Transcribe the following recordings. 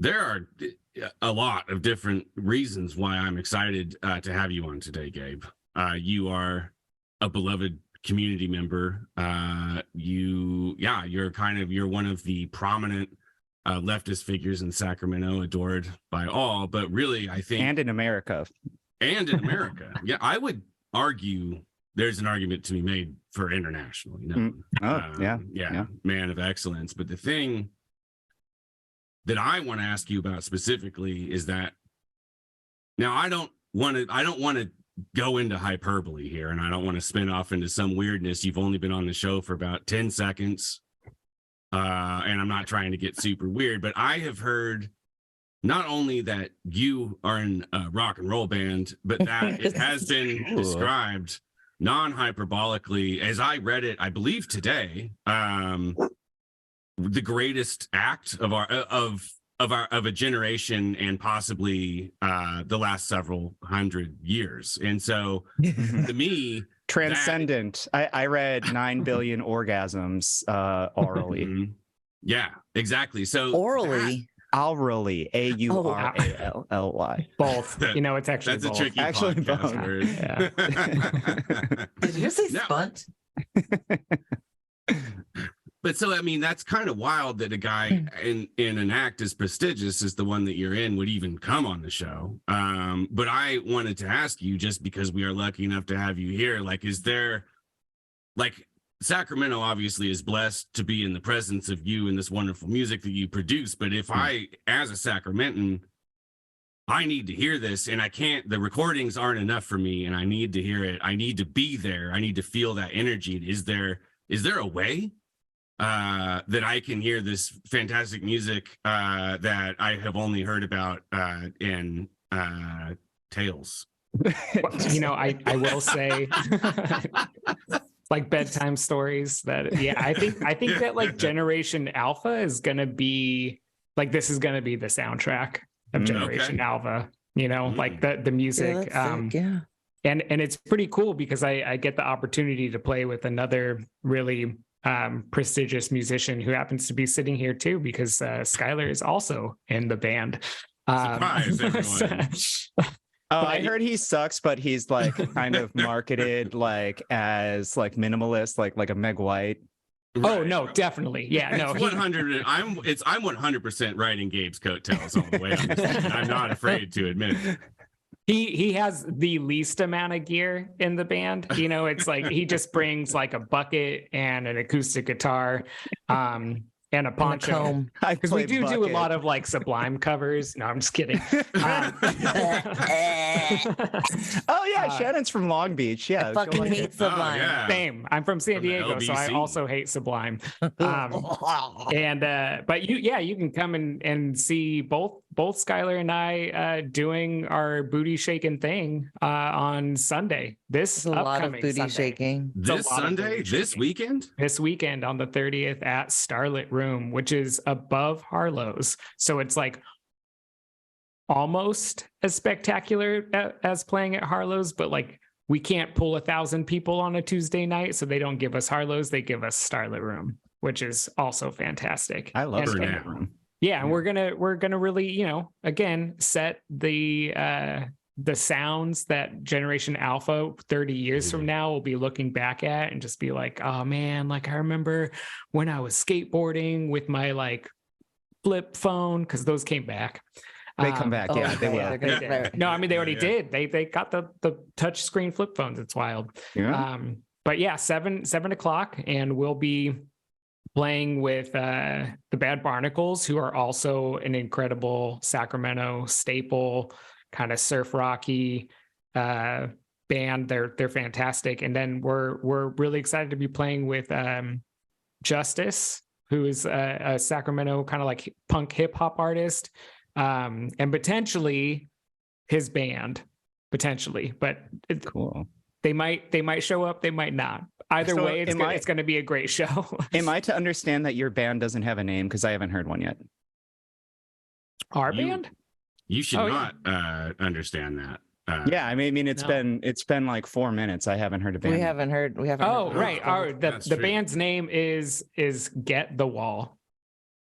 There are a lot of different reasons why I'm excited to have you on today, Gabe. You are a beloved community member. You're one of the prominent leftist figures in Sacramento, adored by all, but really, I think, and in America. Yeah, I would argue there's an argument to be made for internationally known. Yeah, man of excellence. But the thing that I want to ask you about specifically is that now I don't want to go into hyperbole here, and I don't want to spin off into some weirdness. You've only been on the show for about 10 seconds. And I'm not trying to get super weird, but I have heard not only that you are in a rock and roll band, but that it has been described non-hyperbolically, as I read it, I believe today, the greatest act of a generation and possibly the last several hundred years. And so to me, transcendent. I read 9 billion orgasms orally. Yeah, exactly. So orally. Aurally, AURALLY. Both. It's actually that's both. a tricky Actually, podcast word. Yeah. Did you say spunt? But so, I mean, that's kind of wild that a guy in an act as prestigious as the one that you're in would even come on the show. But I wanted to ask you, just because we are lucky enough to have you here, like, is there, like, Sacramento obviously is blessed to be in the presence of you and this wonderful music that you produce. But if I, as a Sacramentan, I need to hear this and I can't, the recordings aren't enough for me and I need to hear it. I need to be there. I need to feel that energy. Is there a way that I can hear this fantastic music that I have only heard about in tales? I will say like bedtime stories that, I think that like Generation Alpha is going to be like, this is going to be the soundtrack of Generation Alpha, like the music. And it's pretty cool because I get the opportunity to play with another really prestigious musician who happens to be sitting here too, because Skylar is also in the band. Surprise, everyone. I heard he sucks, but he's like kind of marketed like as like minimalist, like a Meg White. Right. Oh no, definitely. Yeah, no. 100. I'm 100% riding Gabe's coattails all the way. I'm not afraid to admit it. He has the least amount of gear in the band. It's like he just brings like a bucket and an acoustic guitar. And a poncho, because we do a lot of like Sublime covers. No, I'm just kidding. Oh yeah, Shannon's from Long Beach. Yeah, I fucking hate Sublime. Yeah. Same. I'm from San Diego, so I also hate Sublime. But you can come and see both Skylar and I doing our booty shaking thing on Sunday. This a lot of booty Sunday. shaking. This Sunday, this weekend? This weekend on the 30th at Starlit Room, which is above Harlow's. So it's like almost as spectacular as playing at Harlow's, but like we can't pull 1,000 people on a Tuesday night, so they don't give us Harlow's, they give us Starlit Room, which is also fantastic. I love Starlit Room. Yeah, and we're gonna really, again, set the sounds that Generation Alpha 30 years from now will be looking back at and just be like, oh man, like I remember when I was skateboarding with my like flip phone, because those came back. They come back, yeah. They will. No, I mean they already did. They got the touch screen flip phones. It's wild. Yeah. But yeah, 7 o'clock, and we'll be playing with the Bad Barnacles, who are also an incredible Sacramento staple, kind of surf rocky band. They're fantastic. And then we're really excited to be playing with Justice, who is a Sacramento kind of like punk hip hop artist, and potentially his band, but cool. They might show up, they might not. Either way, it's going to be a great show. Am I to understand that your band doesn't have a name? Because I haven't heard one yet. Our band? You should not understand that. Yeah, I mean, it's been like 4 minutes. I haven't heard a band. We haven't heard. Oh, right. The band's name is Get the Wall.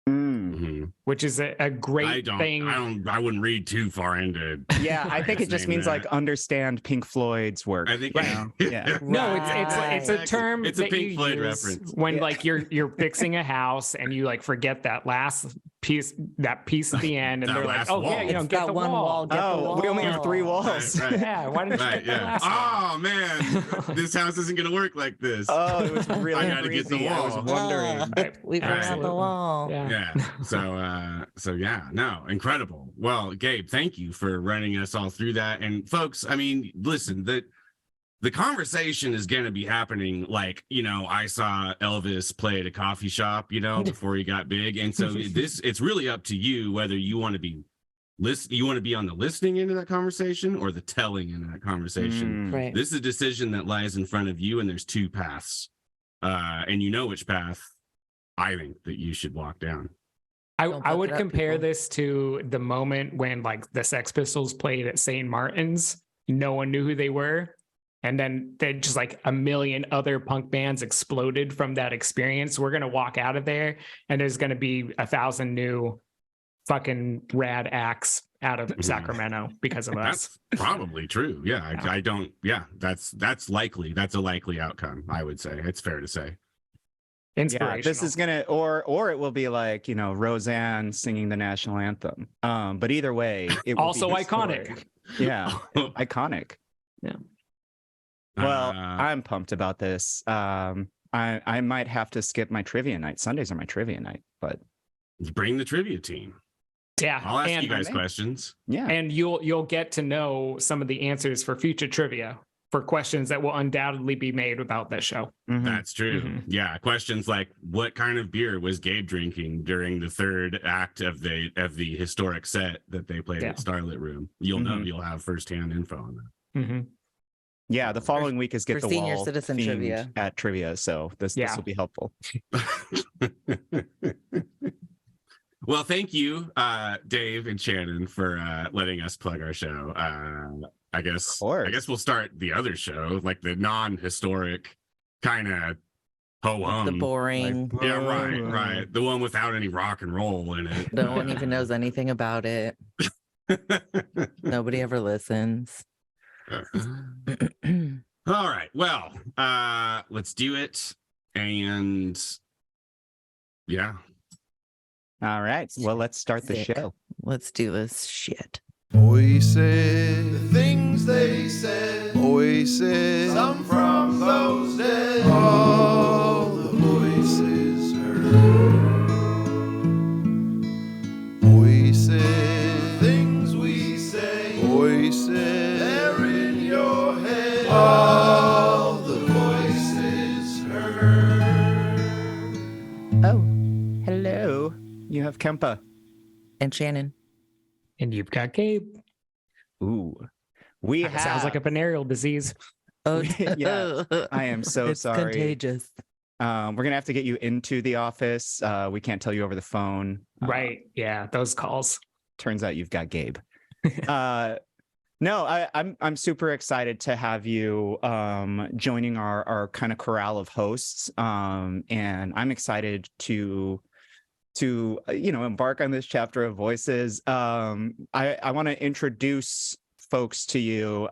which is a great thing. I wouldn't read too far into. Yeah, I think it just means like understand Pink Floyd's work. I think, yeah. No, it's a term. It's a that Pink you Floyd use reference. when like you're fixing a house and you like forget that last piece at the end, and That they're like, last oh wall. yeah, you know, It's get got the one wall. Get the wall. We only have 3 walls. Right. Yeah, why didn't you Right, get the yeah. last one? Oh man, this house isn't gonna work like this. Oh, it was really I gotta get the breezy. I was wall. wondering. We forgot the Absolutely. wall. Yeah. Yeah. So yeah, no, incredible. Well, Gabe, thank you for running us all through that. And folks, I mean, listen, the conversation is going to be happening. Like, you know, I saw Elvis play at a coffee shop, you know, before he got big. And so it's really up to you whether you want to be on the listening end of that conversation or the telling end of that conversation. Right. This is a decision that lies in front of you, and there's 2 paths. And you know which path I think that you should walk down. I would up, compare people. this to the moment when like the Sex Pistols played at St. Martin's. No one knew who they were. And then they just like a million other punk bands exploded from that experience. We're going to walk out of there and there's going to be 1,000 new fucking rad acts out of Sacramento because of us. That's probably true. Yeah. I don't, yeah, that's likely. That's a likely outcome. I would say it's fair to say. Inspirational. Yeah, this is gonna, or it will be like, you know, Roseanne singing the national anthem. But either way, it will also be iconic. historic. Yeah, iconic. Yeah. Well, I'm pumped about this. I might have to skip my trivia night. Sundays are my trivia night, but bring the trivia team. Yeah. I'll ask you guys questions. yeah. And you'll get to know some of the answers for future trivia for questions that will undoubtedly be made about that show. Mhm. That's true. Yeah. Questions like, what kind of beer was Gabe drinking during the 3rd act of the historic set that they played at Starlit Room? You'll know, you'll have firsthand info on that. Mm-hmm. Yeah, the following week is Get for the senior Wall citizen themed trivia. at trivia, so this will be helpful. Well, thank you, Dave and Shannon, for letting us plug our show. I guess we'll start the other show, like the non-historic kind of ho-hum. The boring. Like, yeah, right. The one without any rock and roll in it. No one even knows anything about it. Nobody ever listens. All right. Well, let's do it. And yeah. All right. Well, let's start the Sick. show. Let's do this shit. Voices, the things they said. Voices, some from those dead. All the voices heard. Voices, things we say. Voices, they're in your head. All the voices heard. Oh, Hello. You have Kempa. and Shannon. And you've got Gabe. Ooh. We That have sounds like a venereal disease. Oh, Yeah, I am so it's sorry. contagious. We're gonna have to get you into the office. We can't tell you over the phone. Right. Yeah. Those calls. Turns out you've got Gabe. No, I'm super excited to have you joining our kind of corral of hosts. And I'm excited to embark on this chapter of voices. I want to introduce folks to you,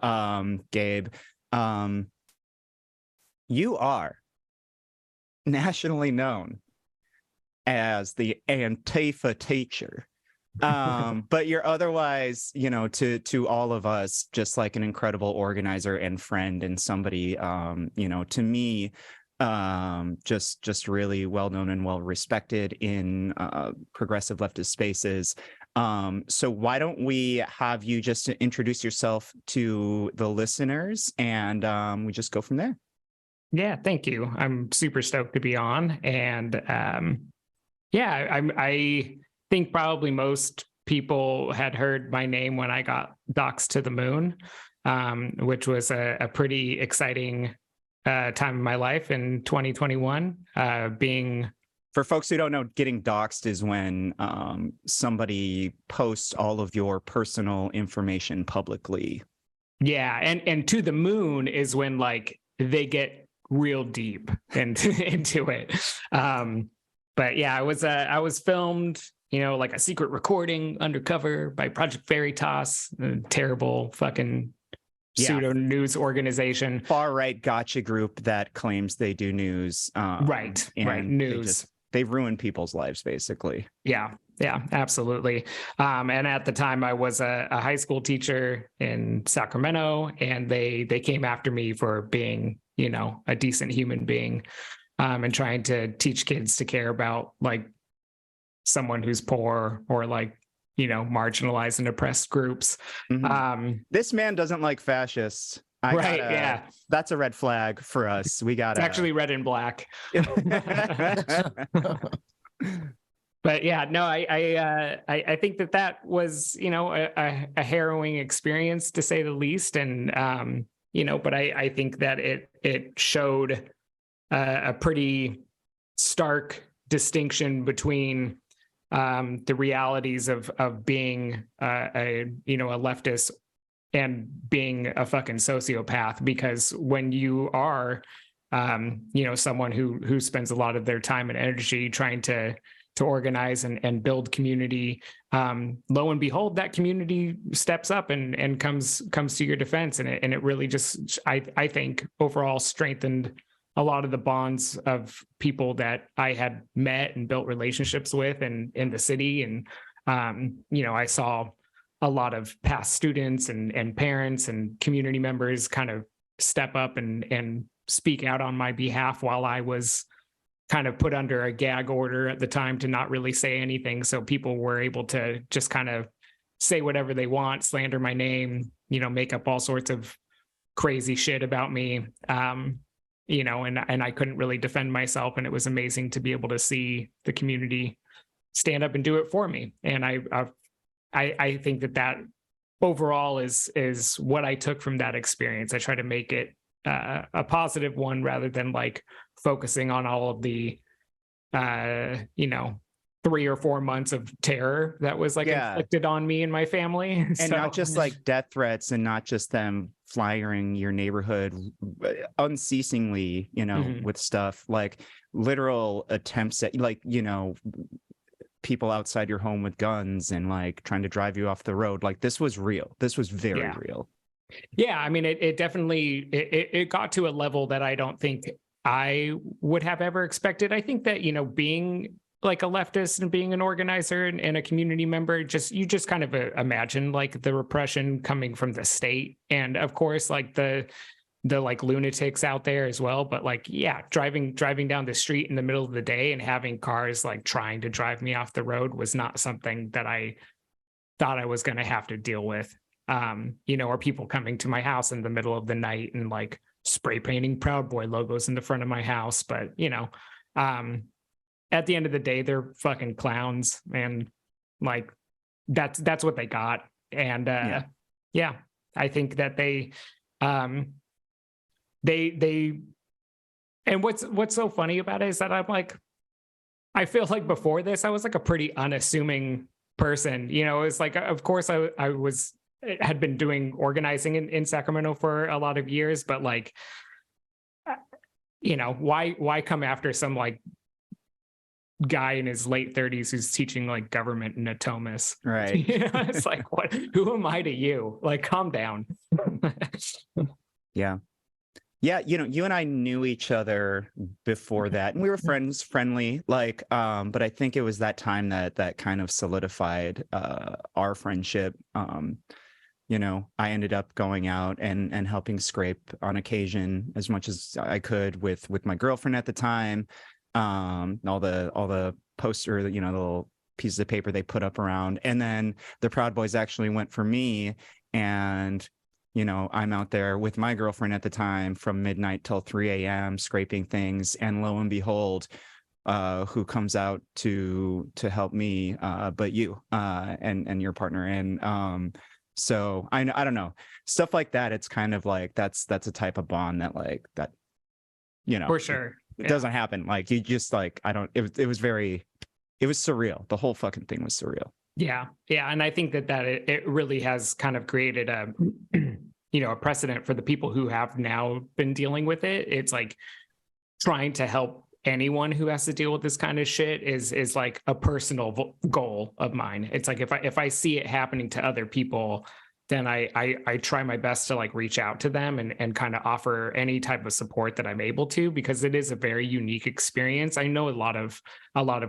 Gabe. You are nationally known as the Antifa teacher. But you're otherwise, to all of us, just like an incredible organizer and friend and somebody, to me, just really well known and well respected in progressive leftist spaces. So why don't we have you just introduce yourself to the listeners, and we just go from there. Yeah, thank you. I'm super stoked to be on. And I think probably most people had heard my name when I got doxed to the moon, which was a pretty exciting time in my life in 2021. For folks who don't know, getting doxed is when somebody posts all of your personal information publicly. Yeah, and to the moon is when like they get real deep into it. but yeah, I was filmed, like a secret recording undercover by Project Veritas, a terrible fucking pseudo news organization. Far right gotcha group that claims they do news. Right. News. They ruin people's lives, basically. Yeah, absolutely. And at the time, I was a high school teacher in Sacramento, and they came after me for being, a decent human being, and trying to teach kids to care about like someone who's poor or like, marginalized and oppressed groups. Mm-hmm. This man doesn't like fascists. That's a red flag for us. We got it's actually red and black. But yeah, no, I think that was, a harrowing experience to say the least. And, but I think that it showed a pretty stark distinction between the realities of being a leftist and being a fucking sociopath, because when you are someone who spends a lot of their time and energy trying to organize and build community, lo and behold, that community steps up and comes to your defense, and it really just I think overall strengthened a lot of the bonds of people that I had met and built relationships with in the city. And I saw a lot of past students and parents and community members kind of step up and speak out on my behalf while I was kind of put under a gag order at the time to not really say anything. So people were able to just kind of say whatever they want, slander my name, make up all sorts of crazy shit about me. And I couldn't really defend myself. And it was amazing to be able to see the community stand up and do it for me. And I think that overall is what I took from that experience. I try to make it a positive one rather than like focusing on all of the, 3 or 4 months of terror that was like inflicted on me and my family. And not just like death threats and not just them flyering your neighborhood unceasingly, with stuff like literal attempts at like, people outside your home with guns and like trying to drive you off the road. Like this was real. This was very real. Yeah. I mean, it definitely, it got to a level that I don't think I would have ever expected. I think that, being like a leftist and being an organizer and a community member, you just kind of imagine like the repression coming from the state. And of course, like the like lunatics out there as well. But like, driving down the street in the middle of the day and having cars like trying to drive me off the road was not something that I thought I was going to have to deal with. Or people coming to my house in the middle of the night and like spray painting Proud Boy logos in the front of my house. But, at the end of the day, they're fucking clowns. And like, that's what they got. And, I think that they and what's so funny about it is that I'm like, I feel like before this, I was like a pretty unassuming person, it's like, of course I had been doing organizing in Sacramento for a lot of years, but like, why come after some like guy in his late 30s who's teaching like government in Natomas? Right. It's like, who am I to you? Like, calm down. Yeah. Yeah, you and I knew each other before that, and we were friendly, like, but I think it was that time that kind of solidified our friendship. I ended up going out and helping scrape on occasion as much as I could with my girlfriend at the time. All the poster, the little pieces of paper they put up around, and then the Proud Boys actually went for me, and I'm out there with my girlfriend at the time from midnight till 3 a.m. scraping things, and lo and behold, who comes out to help me, but you and your partner. And so I don't know, stuff like that. It's kind of like that's a type of bond that like that, for sure. It doesn't happen. Like you just like it was surreal. The whole fucking thing was surreal. Yeah. And I think that it really has kind of created a precedent for the people who have now been dealing with it. It's like trying to help anyone who has to deal with this kind of shit is like a personal goal of mine. It's like if I see it happening to other people, then I try my best to like reach out to them and kind of offer any type of support that I'm able to, because it is a very unique experience. I know a lot of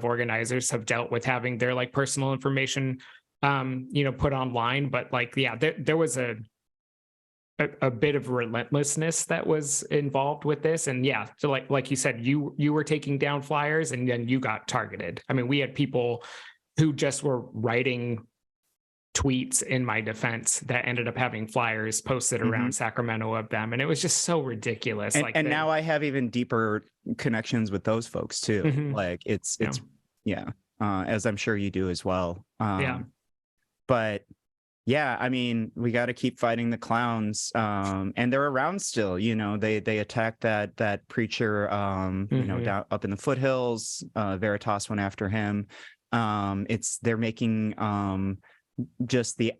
organizers have dealt with having their like personal information put online, but like, yeah, there was a bit of relentlessness that was involved with this. And yeah, so like you said, you were taking down flyers and then you got targeted. I mean, we had people who just were writing tweets in my defense that ended up having flyers posted around Sacramento of them. And it was just so ridiculous. And now I have even deeper connections with those folks too. Like it's as I'm sure you do as well. But yeah, I mean, we got to keep fighting the clowns. And they're around still, they attacked that preacher, down up in the foothills. Veritas went after him. They're making just the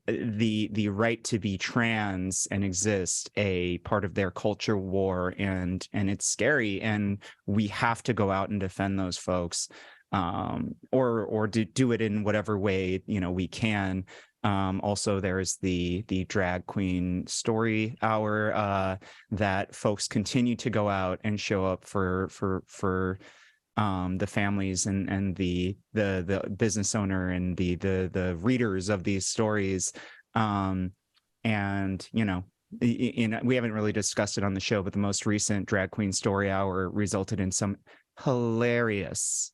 right to be trans and exist a part of their culture war, and it's scary, and we have to go out and defend those folks, or do it in whatever way we can. Also, there's the drag queen story hour that folks continue to go out and show up for the families and the business owner and the readers of these stories. And we haven't really discussed it on the show, but the most recent drag queen story hour resulted in some hilarious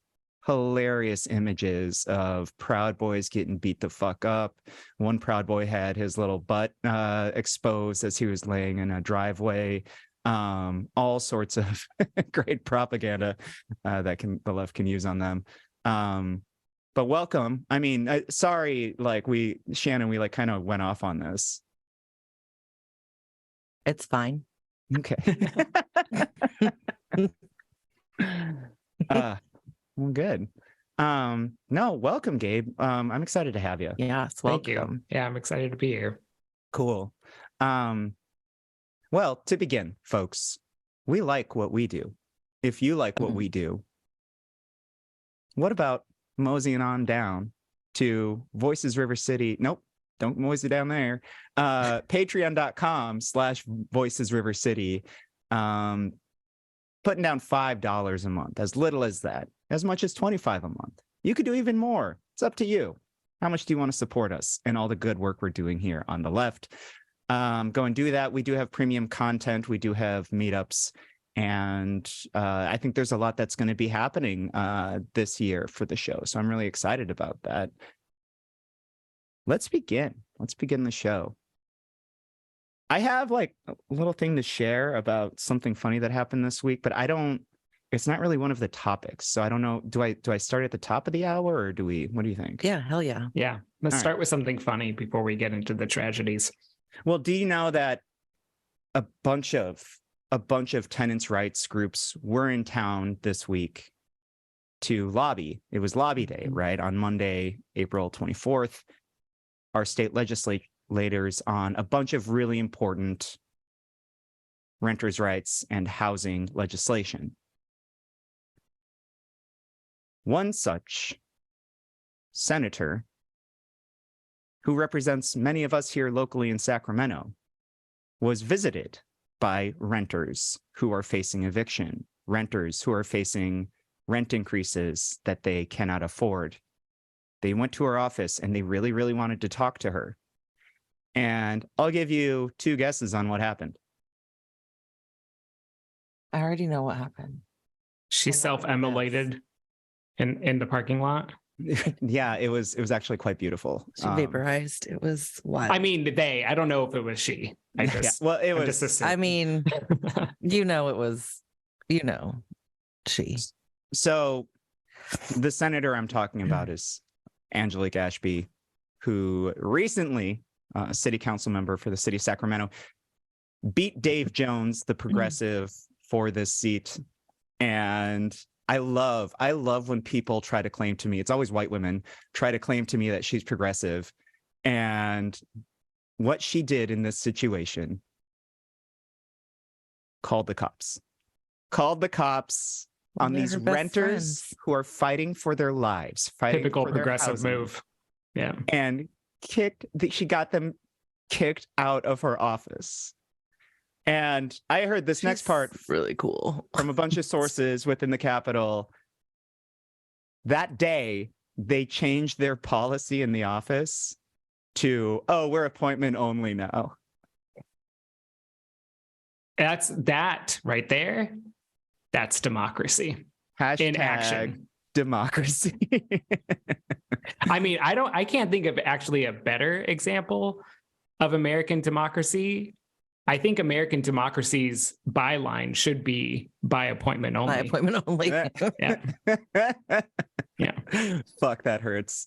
images of Proud Boys getting beat the fuck up. One Proud Boy had his little butt exposed as he was laying in a driveway. All sorts of great propaganda that the left can use on them. But welcome. I mean, sorry, like Shannon, we like kind of went off on this. It's fine. Okay. Well, good. No, welcome, Gabe. I'm excited to have you. Yes, Thank you. welcome. Yeah, I'm excited to be here. Cool. Well, to begin, folks, we like what we do. If you like what we do, what about moseying on down to Voices River City? Nope, don't mosey down there. Patreon.com/Voices River City. Putting down $5 a month, as little as that, as much as $25 a month. You could do even more. It's up to you. How much do you want to support us and all the good work we're doing here on the left? Go and do that. We do have premium content. We do have meetups. And I think there's a lot that's going to be happening this year for the show. So I'm really excited about that. Let's begin. Let's begin the show. I have like a little thing to share about something funny that happened this week, but it's not really one of the topics. So I don't know. Do I start at the top of the hour, or what do you think? Yeah, hell yeah. Yeah. Let's start with something funny before we get into the tragedies. Well, do you know that a bunch of tenants' rights groups were in town this week to lobby? It was lobby day, right? On Monday, April 24th, our state legislators on a bunch of really important renters' rights and housing legislation. One such senator, who represents many of us here locally in Sacramento, was visited by renters who are facing eviction, renters who are facing rent increases that they cannot afford. They went to her office and they really, really wanted to talk to her. And I'll give you two guesses on what happened. I already know what happened. She self-immolated in the parking lot. Yeah, it was actually quite beautiful. She vaporized. It was wild. I mean, I don't know if it was she. It was. I mean, it was, she. So the senator I'm talking about is Angelique Ashby, who recently, a city council member for the city of Sacramento, beat Dave Jones, the progressive, for this seat. And I love when people try to claim to me, it's always white women, try to claim to me that she's progressive. And what she did in this situation, called the cops on they're these her best renters friends. who are fighting for their lives, fighting Typical for their progressive housing, move. Yeah. and she got them kicked out of her office. And I heard this next She's part really cool. from a bunch of sources within the Capitol. That day, they changed their policy in the office to, oh, we're appointment only now. That right there. That's democracy Hashtag in action. democracy. I can't think of actually a better example of American democracy. I think American democracy's byline should be by appointment only. By appointment only. Yeah. Yeah. Fuck, that hurts.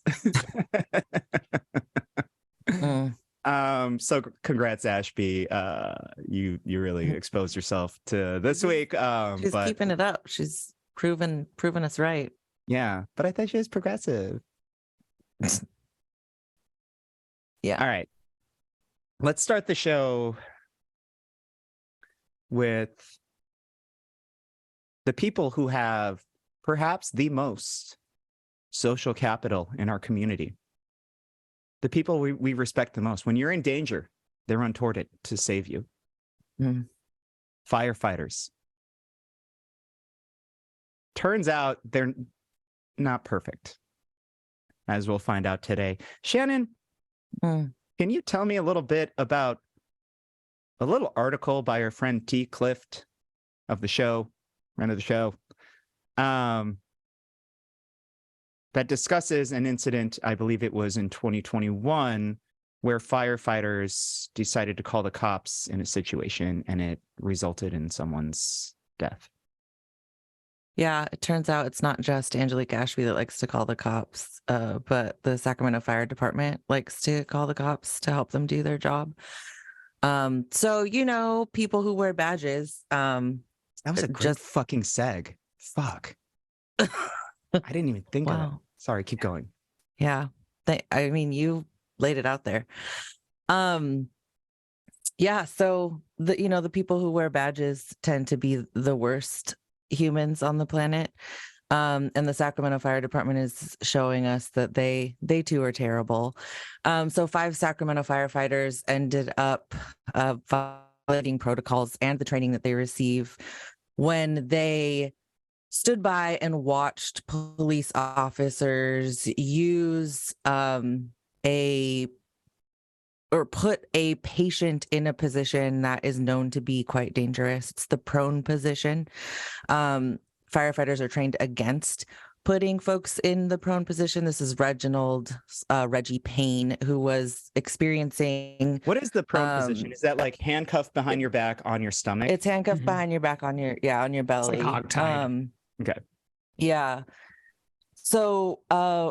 So congrats, Ashby. You really exposed yourself to this week. She's but keeping it up. She's proven us right. yeah, but I thought she was progressive. Yeah. All right. Let's start the show with the people who have perhaps the most social capital in our community. The people we respect the most. When you're in danger, they run toward it to save you. Firefighters. Turns out they're not perfect, as we'll find out today. Shannon, can you tell me a little bit about a little article by our friend T. Clift of the show, friend of the show, that discusses an incident, I believe it was in 2021, where firefighters decided to call the cops in a situation and it resulted in someone's death. Yeah, it turns out it's not just Angelique Ashby that likes to call the cops, but the Sacramento Fire Department likes to call the cops to help them do their job. So, people who wear badges. That was a great fucking seg. Fuck. I didn't even think of it. Sorry, keep going. Yeah. You laid it out there. Yeah. So the people who wear badges tend to be the worst humans on the planet. And the Sacramento Fire Department is showing us that they too are terrible. So 5 Sacramento firefighters ended up violating protocols and the training that they receive when they stood by and watched police officers use put a patient in a position that is known to be quite dangerous. It's the prone position. Firefighters are trained against putting folks in the prone position. This is Reggie Payne, who was experiencing. What is the prone position? Is that like handcuffed behind your back on your stomach? It's handcuffed behind your back on your belly. It's like hogtied. Okay. Yeah. So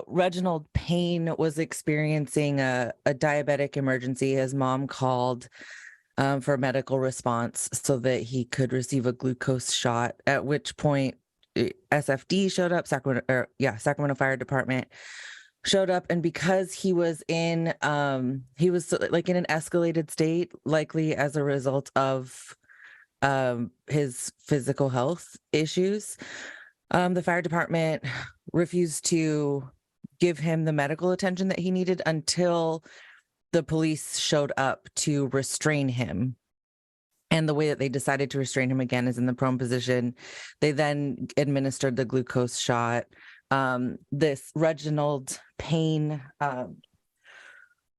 Reginald Payne was experiencing a diabetic emergency. His mom called for medical response so that he could receive a glucose shot, at which point SFD showed up, Sacramento Fire Department showed up. And because he was in in an escalated state, likely as a result of his physical health issues, the fire department refused to give him the medical attention that he needed until the police showed up to restrain him. And the way that they decided to restrain him again is in the prone position. They then administered the glucose shot. This Reginald Payne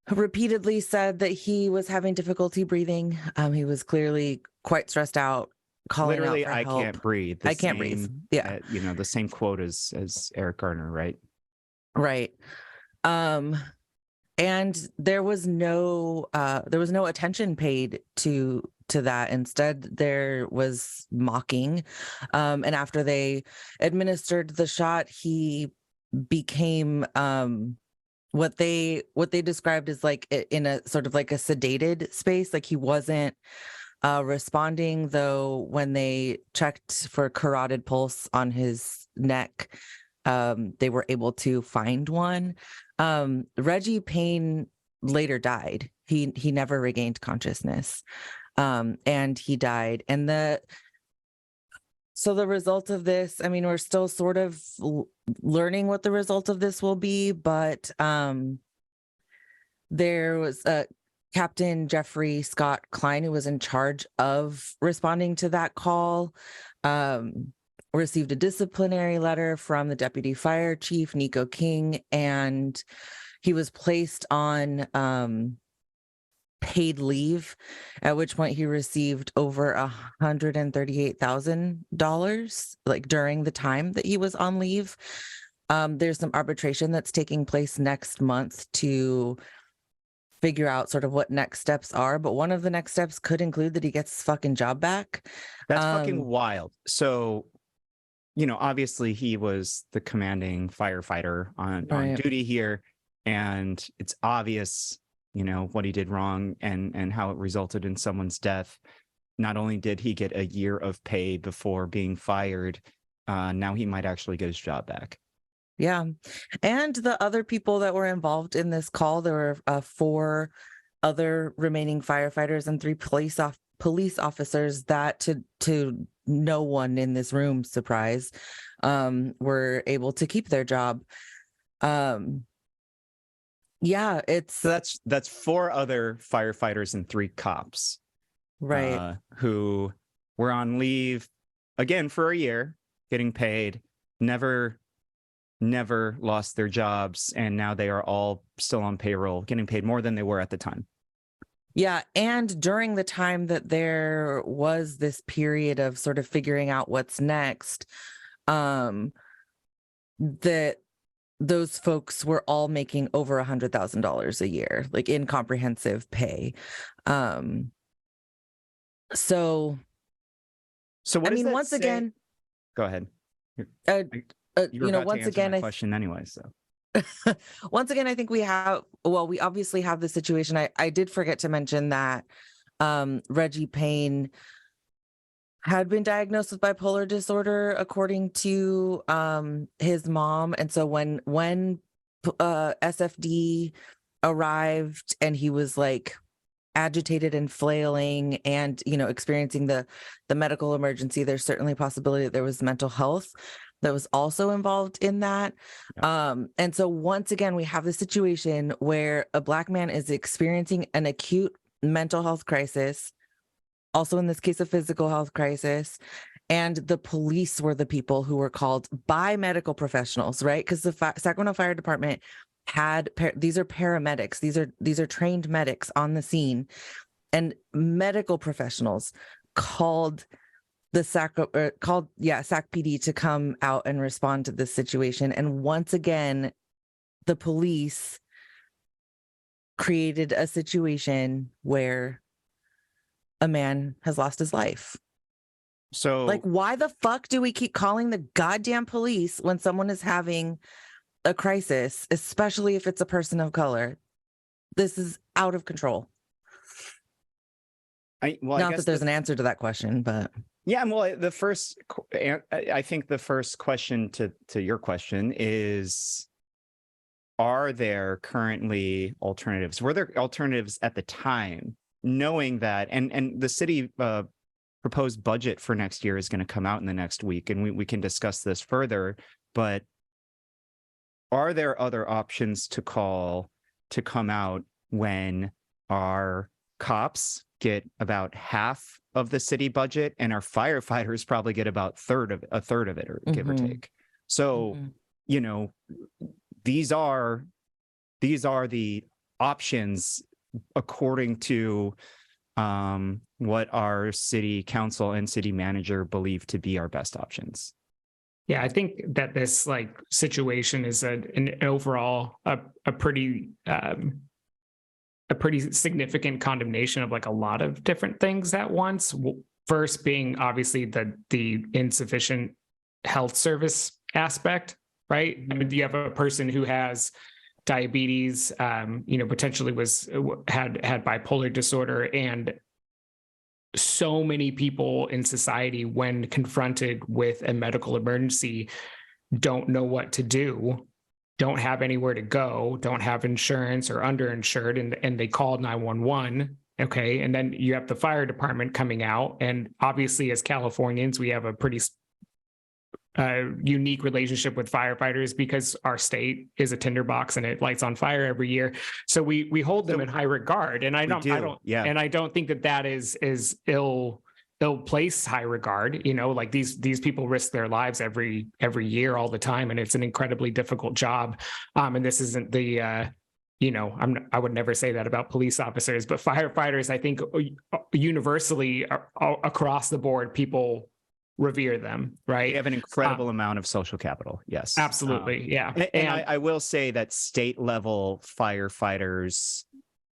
repeatedly said that he was having difficulty breathing. He was clearly quite stressed out, calling Literally, out for help. I can't breathe. I can't breathe. Yeah. The same quote as Eric Garner, right? Right. And there was no attention paid to that. Instead, there was mocking. And after they administered the shot, he became what they described as like in a sort of like a sedated space. Like he wasn't responding, though when they checked for carotid pulse on his neck, they were able to find one. Reggie Payne later died. He never regained consciousness. And he died. And So the result of this, I mean, we're still sort of learning what the result of this will be, but there was Captain Jeffrey Scott Klein, who was in charge of responding to that call, received a disciplinary letter from the deputy fire chief, Nico King, and he was placed on paid leave, at which point he received over $138,000 like during the time that he was on leave. There's some arbitration that's taking place next month to figure out sort of what next steps are, but one of the next steps could include that he gets his fucking job back. That's fucking wild. So, you know, obviously he was the commanding firefighter on duty here, and it's obvious, you know, what he did wrong and how it resulted in someone's death. Not only did he get a year of pay before being fired, now he might actually get his job back. Yeah. And the other people that were involved in this call, there were 4 other remaining firefighters and 3 police officers that, to no one in this room, surprise, were able to keep their job. Yeah, it's So that's 4 other firefighters and 3 cops, right. Who were on leave again for a year, getting paid, never lost their jobs, and now they are all still on payroll, getting paid more than they were at the time. Yeah, and during the time that there was this period of sort of figuring out what's next, that those folks were all making over $100,000 a year, like in comprehensive pay. So what I does mean, that once say? again, Go ahead. you You know, were about to once answer again, my question anyway, so. once again, I think we obviously have the situation. I did forget to mention that Reggie Payne had been diagnosed with bipolar disorder, according to his mom. And so when SFD arrived and he was like agitated and flailing and, you know, experiencing the medical emergency, there's certainly a possibility that there was mental health that was also involved in that. Yeah. And so once again, we have the situation where a Black man is experiencing an acute mental health crisis, also in this case, a physical health crisis, and the police were the people who were called by medical professionals, right? Because the Sacramento Fire Department had these are paramedics, these are trained medics on the scene, and medical professionals called the SAC PD to come out and respond to this situation. And once again, the police created a situation where a man has lost his life. So, like, why the fuck do we keep calling the goddamn police when someone is having a crisis, especially if it's a person of color? This is out of control. Not that there's an answer to that question, but yeah, well, I think the first question to your question is, are there currently alternatives? Were there alternatives at the time, knowing that, and the city proposed budget for next year is going to come out in the next week, and we can discuss this further, but are there other options to come out when our cops get about half of the city budget and our firefighters probably get about a third of it, or give or take? So, you know, these are the options according to what our city council and city manager believe to be our best options. Yeah, I think that this like situation is an overall a pretty significant condemnation of like a lot of different things at once. First being obviously the insufficient health service aspect, right? I mean, you have a person who has diabetes, potentially had bipolar disorder, and so many people in society, when confronted with a medical emergency, don't know what to do, don't have anywhere to go, don't have insurance or underinsured, and they call 911. Okay. And then you have the fire department coming out. And obviously, as Californians, we have a pretty unique relationship with firefighters because our state is a tinderbox and it lights on fire every year. So we hold them in high regard, and I don't think that is ill place high regard. Like these people risk their lives every year, all the time, and it's an incredibly difficult job. And this isn't the I would never say that about police officers, but firefighters, I think universally across the board, people revere them, right? They have an incredible amount of social capital. Yes, absolutely. Yeah. And I will say that state level firefighters,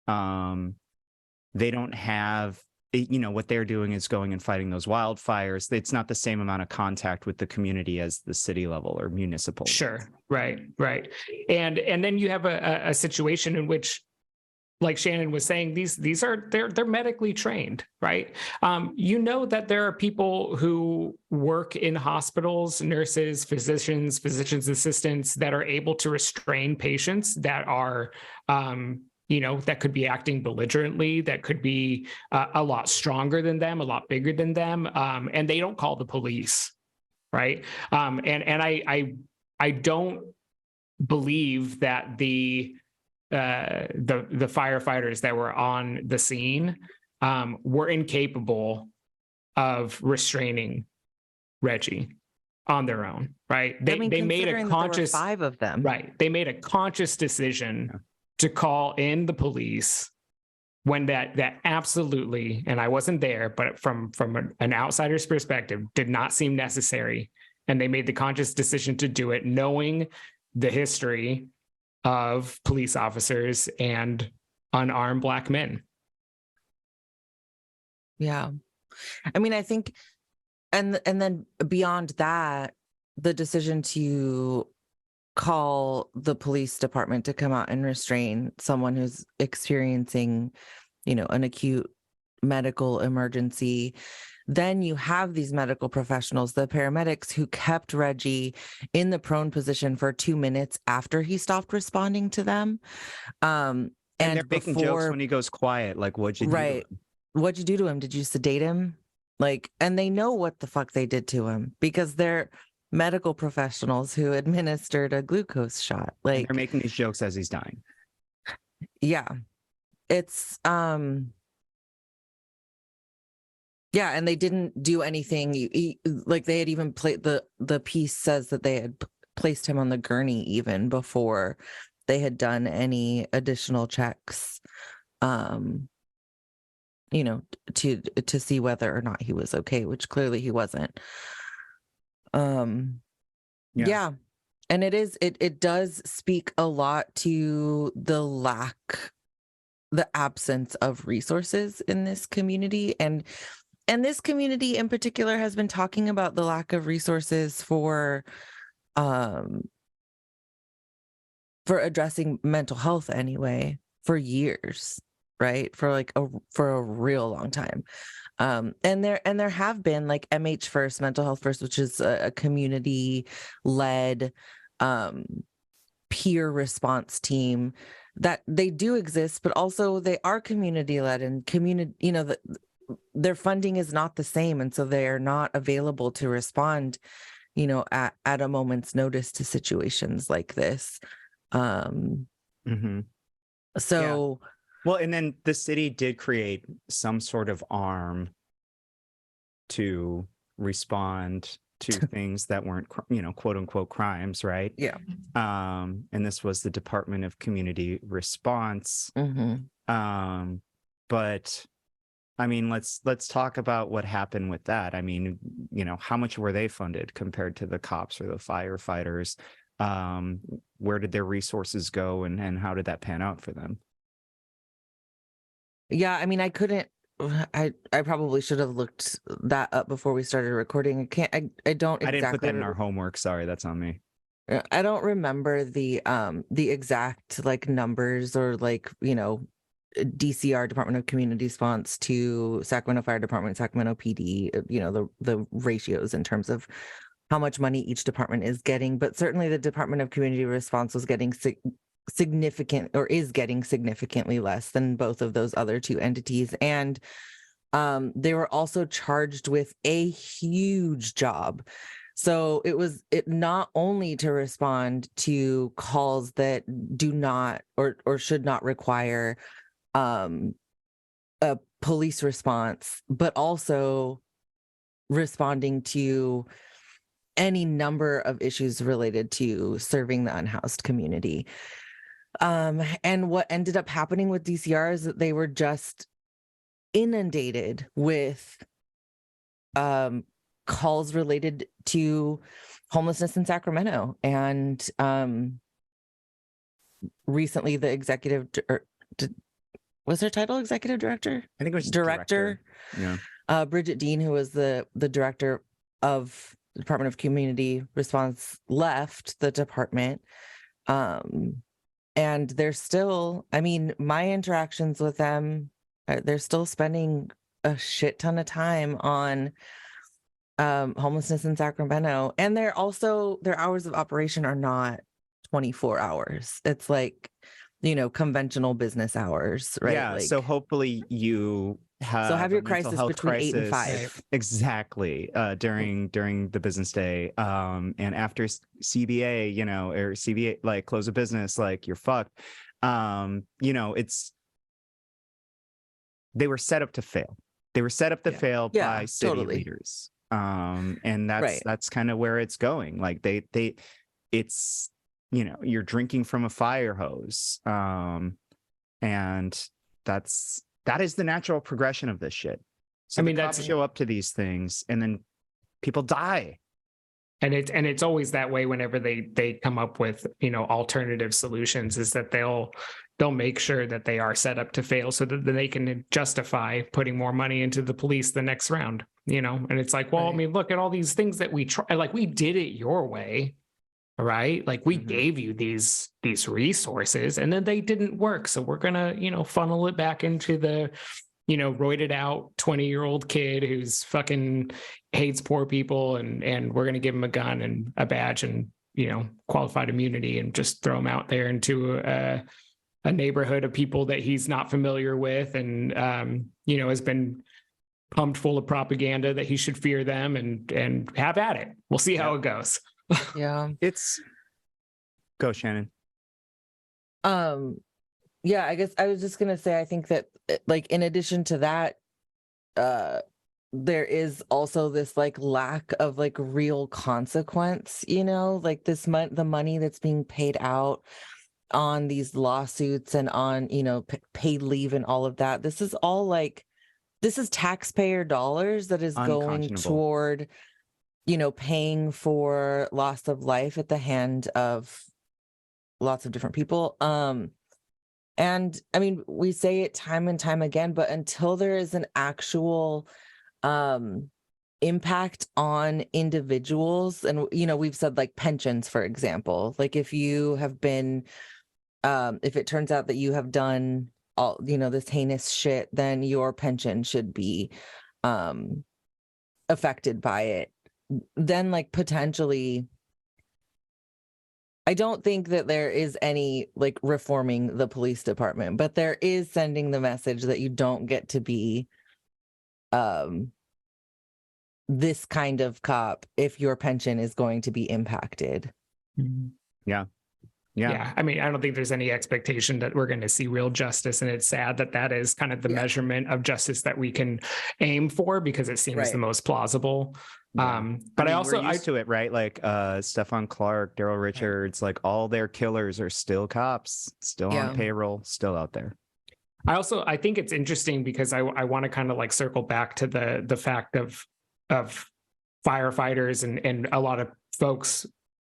they don't have, what they're doing is going and fighting those wildfires. It's not the same amount of contact with the community as the city level or municipal. Sure. Right. And then you have a situation in which, like Shannon was saying, they're medically trained, right? That there are people who work in hospitals, nurses, physicians assistants that are able to restrain patients that are, that could be acting belligerently, that could be a lot stronger than them, a lot bigger than them, and they don't call the police, right? And I don't believe that the firefighters that were on the scene were incapable of restraining Reggie on their own, right? They made a conscious, 5 of them, right? They made a conscious decision to call in the police when that absolutely, and I wasn't there, but from an outsider's perspective, did not seem necessary, and they made the conscious decision to do it, knowing the history of police officers and unarmed Black men. Yeah. I mean, I think, and then beyond that, the decision to call the police department to come out and restrain someone who's experiencing, an acute medical emergency. Then you have these medical professionals, the paramedics, who kept Reggie in the prone position for 2 minutes after he stopped responding to them. And they're making jokes when he goes quiet, like, what'd you do? Right. What'd you do to him? Did you sedate him? And they know what the fuck they did to him because they're medical professionals who administered a glucose shot. And they're making these jokes as he's dying. Yeah. It's yeah, and they didn't do anything. They had even played the piece says that they had placed him on the gurney even before they had done any additional checks, to see whether or not he was okay, which clearly he wasn't. Yeah. And it does speak a lot to the absence of resources in this community. And this community in particular has been talking about the lack of resources for addressing mental health anyway, for years, right? For a real long time. And there have been MH First, Mental Health First, which is a community-led peer response team that they do exist, but also they are community-led and their funding is not the same. And so they are not available to respond, at a moment's notice to situations like this. So. Yeah. Well, and then the city did create some sort of arm to respond to things that weren't, quote unquote crimes, right? Yeah. And this was the Department of Community Response. Mm-hmm. But I mean, let's talk about what happened with that. I mean, how much were they funded compared to the cops or the firefighters? Where did their resources go, and how did that pan out for them? Yeah, I mean, I probably should have looked that up before we started recording. I didn't put that in our homework. Sorry, that's on me. I don't remember the exact numbers or DCR, Department of Community Response, to Sacramento Fire Department, Sacramento PD, the ratios in terms of how much money each department is getting. But certainly the Department of Community Response was getting significant, or is getting significantly less than both of those other two entities. And they were also charged with a huge job. So it not only to respond to calls that do not or should not require a police response, but also responding to any number of issues related to serving the unhoused community. And what ended up happening with DCR is that they were just inundated with calls related to homelessness in Sacramento. And recently the executive, was her title executive director? I think it was director. Yeah. Bridget Dean, who was the director of the Department of Community Response, left the department. And they're still, I mean, my interactions with them, they're still spending a shit ton of time on homelessness in Sacramento. And they're also, their hours of operation are not 24 hours. It's like, you know, conventional business hours, right? Yeah. Like, So hopefully you have your a mental crisis health between 8 and crisis. 5. Exactly. During the business day. And after CBA, you know, or CBA, like close of business, like you're fucked. You know, they were set up to fail. They were set up to fail by city leaders. And that's kind of where it's going. Like it's, you know, you're drinking from a fire hose. And that is the natural progression of this shit. So I mean, the cops show up to these things and then people die. And it's always that way whenever they come up with, you know, alternative solutions, is that they'll make sure that they are set up to fail so that they can justify putting more money into the police the next round, you know? And it's like, well, I mean, look at all these things that we try, like we did it your way, right? Like we gave you these resources and then they didn't work. So we're going to, you know, funnel it back into the, you know, roided out 20-year-old kid who's fucking hates poor people, and we're going to give him a gun and a badge and, you know, qualified immunity and just throw him out there into a neighborhood of people that he's not familiar with and, you know, has been pumped full of propaganda that he should fear them and have at it. We'll see how it goes. Yeah. Go, Shannon. Yeah, I guess I was just gonna say, I think that like in addition to that, there is also this like lack of like real consequence, you know, like the money that's being paid out on these lawsuits and on, you know, paid leave and all of that. This is all like, this is taxpayer dollars that is going toward, you know, paying for loss of life at the hand of lots of different people. And I mean, we say it time and time again, but until there is an actual impact on individuals, and, you know, we've said like pensions, for example, like if you have been, if it turns out that you have done all, you know, this heinous shit, then your pension should be affected by it. Then like potentially, I don't think that there is any like reforming the police department, but there is sending the message that you don't get to be this kind of cop if your pension is going to be impacted. Yeah. I mean, I don't think there's any expectation that we're going to see real justice. And it's sad that that is kind of the measurement of justice that we can aim for, because it seems the most plausible. Yeah. But I mean, also we're used to it, right? Like Stephon Clark, Daryl Richards, like all their killers are still cops, still on payroll, still out there. I think it's interesting because I want to kind of like circle back to the fact of firefighters and a lot of folks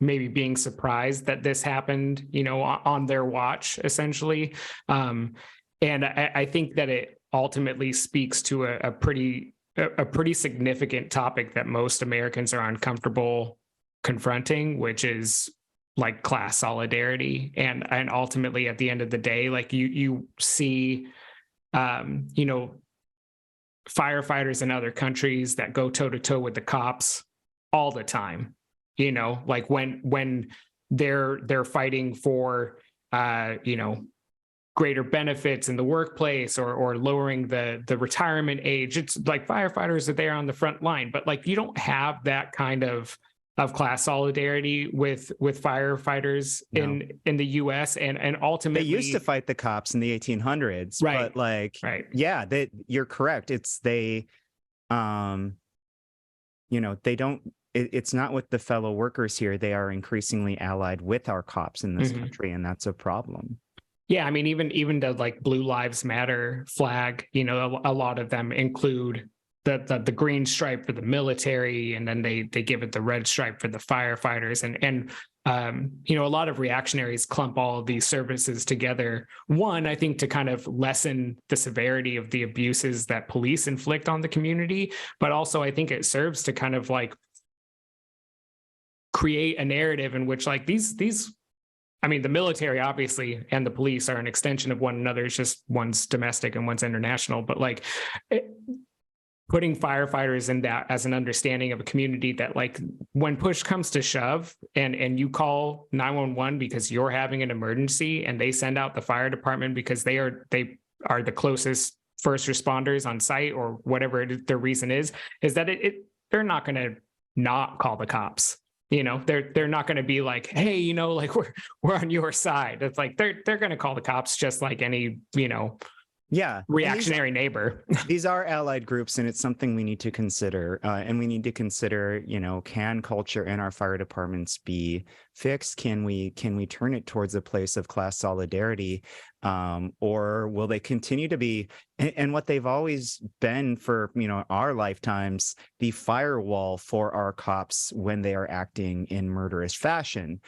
maybe being surprised that this happened, you know, on their watch, essentially. And I think that it ultimately speaks to a pretty significant topic that most Americans are uncomfortable confronting, which is like class solidarity. And ultimately at the end of the day, like you see, you know, firefighters in other countries that go toe to toe with the cops all the time, you know, like when they're fighting for, you know, greater benefits in the workplace or lowering the retirement age. It's like firefighters are there on the front line, but like you don't have that kind of class solidarity with firefighters in the US, and ultimately they used to fight the cops in the 1800s, right, but like right. yeah, you're correct. It's they you know, they don't it's not with the fellow workers here. They are increasingly allied with our cops in this country, and that's a problem. Yeah, I mean, even the like Blue Lives Matter flag, you know, a lot of them include the green stripe for the military, and then they give it the red stripe for the firefighters, and you know, a lot of reactionaries clump all of these services together. One, I think, to kind of lessen the severity of the abuses that police inflict on the community, but also I think it serves to kind of like create a narrative in which like these I mean, the military obviously and the police are an extension of one another. It's just one's domestic and one's international. But like putting firefighters in that as an understanding of a community that like when push comes to shove and you call 911 because you're having an emergency, and they send out the fire department because they are the closest first responders on site, or whatever their reason is that they're not going to not call the cops. You know, they're not going to be like, hey, you know, like we're on your side. It's like they're going to call the cops just like any, you know, reactionary neighbor. These are allied groups, and it's something we need to consider. And we need to consider, you know, can culture in our fire departments be fixed? Can we turn it towards a place of class solidarity? Or will they continue to be, and what they've always been for, you know, our lifetimes, the firewall for our cops when they are acting in murderous fashion?